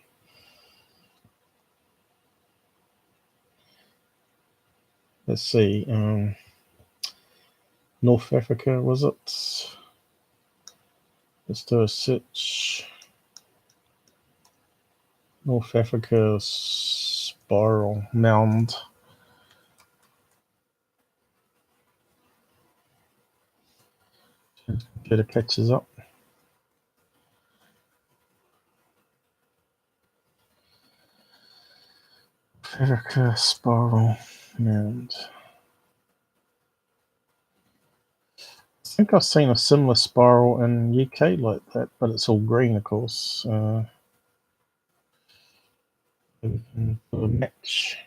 Let's see, North Africa, was it? Let's do a search. North Africa spiral mound. Get the pictures up. Africa spiral mound. I think I've seen a similar spiral in UK like that, but it's all green, of course. We can do a match.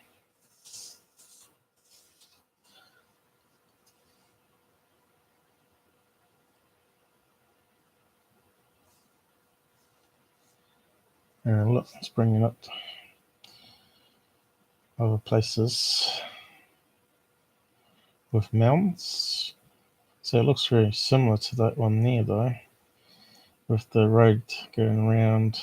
Look, it's bringing up other places with mounds. So it looks very similar to that one there, though, with the road going around.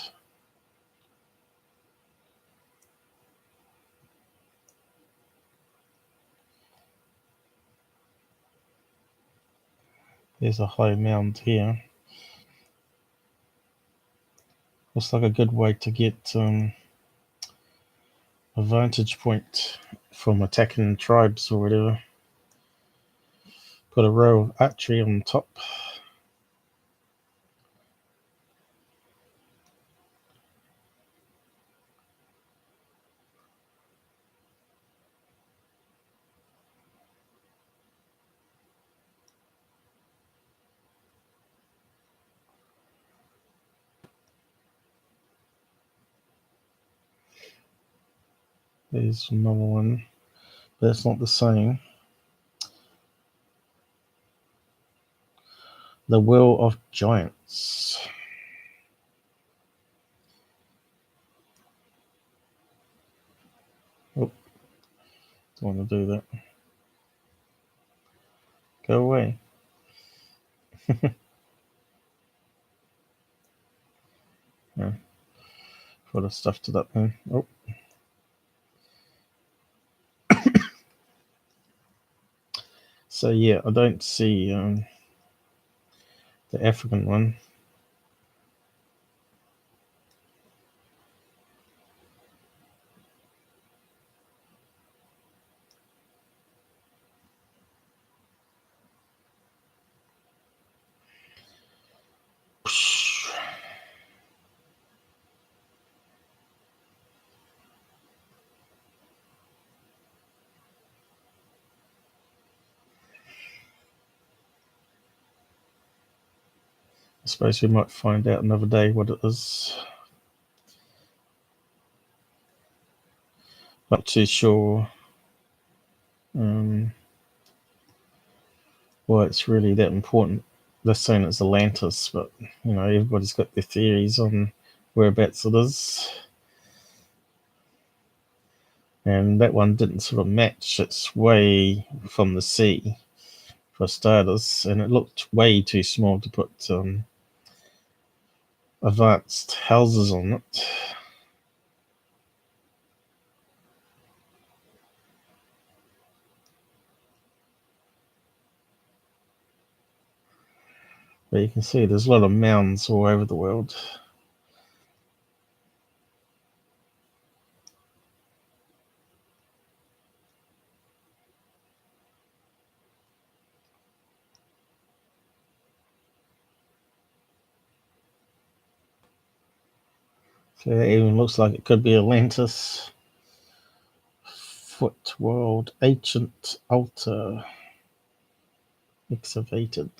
There's a high mound here. Looks like a good way to get a vantage point from attacking tribes or whatever. Got a row of archery on top. There's another one, but it's not the same. The Will of Giants. Oh, don't want to do that. Go away. Yeah. Put have stuffed it up then. Oh. So yeah, I don't see the African one. I suppose we might find out another day what it is. Not too sure why it's really that important. They're saying it's Atlantis, but you know, everybody's got their theories on whereabouts it is. And that one didn't sort of match. It's way from the sea, for starters, and it looked way too small to put advanced houses on it. But you can see there's a lot of mounds all over the world. So it even looks like it could be Atlantis. Foot World Ancient Altar excavated.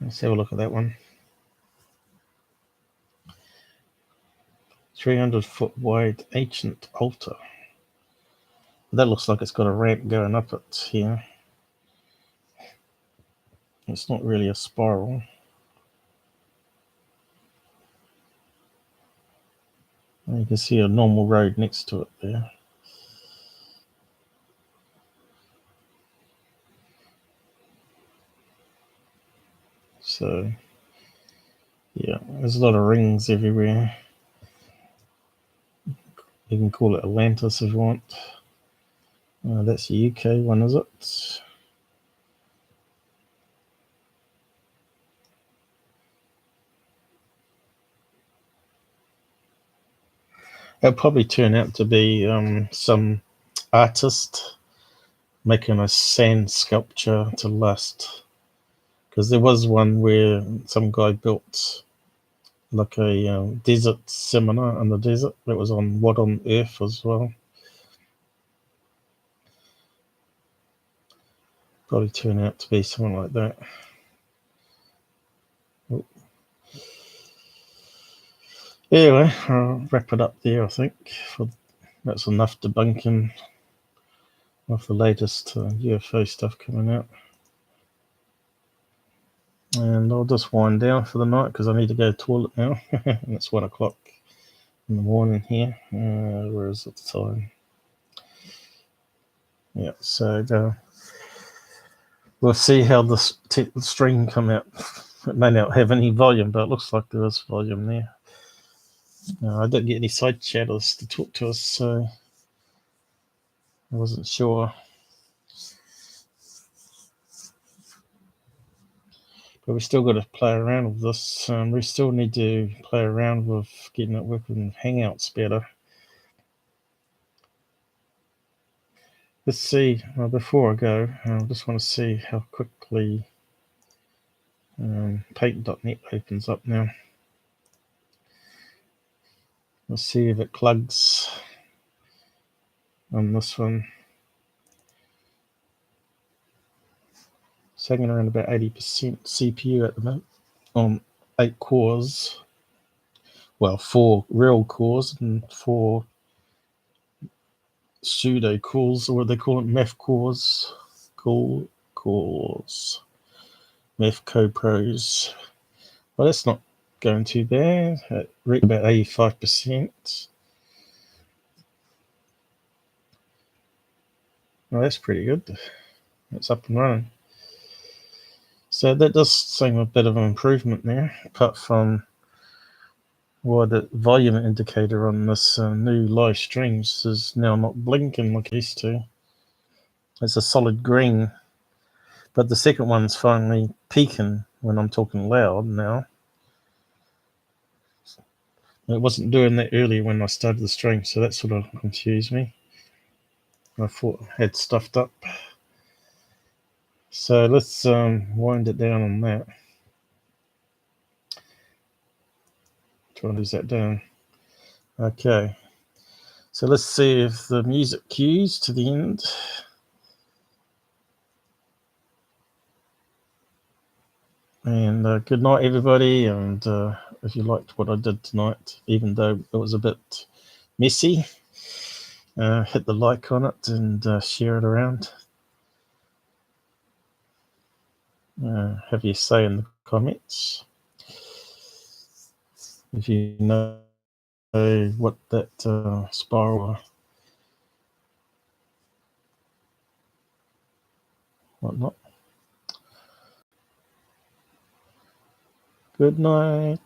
Let's have a look at that one. 300-foot wide ancient altar. That looks like it's got a ramp going up it here. It's not really a spiral. And you can see a normal road next to it there. So, yeah, there's a lot of rings everywhere. You can call it Atlantis if you want. That's the UK one, is it? It'll probably turn out to be some artist making a sand sculpture to last. Because there was one where some guy built like a desert seminar in the desert that was on What on Earth as well. Probably turn out to be something like that. Oh. Anyway, I'll wrap it up there, I think. That's enough debunking of the latest UFO stuff coming out. And I'll just wind down for the night because I need to go to the toilet now. And it's 1 o'clock in the morning here. Where is it the time? Yeah, so we'll see how the stream come out. It may not have any volume, but it looks like there is volume there. I didn't get any side chatters to talk to us, so I wasn't sure. But we still got to play around with this. We still need to play around with getting it working with Hangouts better. Let's see, before I go, I just want to see how quickly paint.net opens up now. Let's see if it plugs on this one. It's hanging around about 80% CPU at the moment on 8 cores. Well, 4 real cores and 4 pseudo cores, or what they call it, MEF cores. Cores. MEF co-pros. Well, that's not going too bad. At about 85%. Well, that's pretty good. It's up and running. So that does seem a bit of an improvement there, apart from the volume indicator on this new live streams is now not blinking like it used to. It's a solid green, but the second one's finally peaking when I'm talking loud now. It wasn't doing that earlier when I started the stream, so that sort of confused me. I thought I had stuffed up. So let's wind it down on that. Try to lose that down. Okay. So let's see if the music cues to the end. And good night, everybody. And if you liked what I did tonight, even though it was a bit messy, hit the like on it and share it around. Have your say in the comments. If you know what that spiral or whatnot. Good night.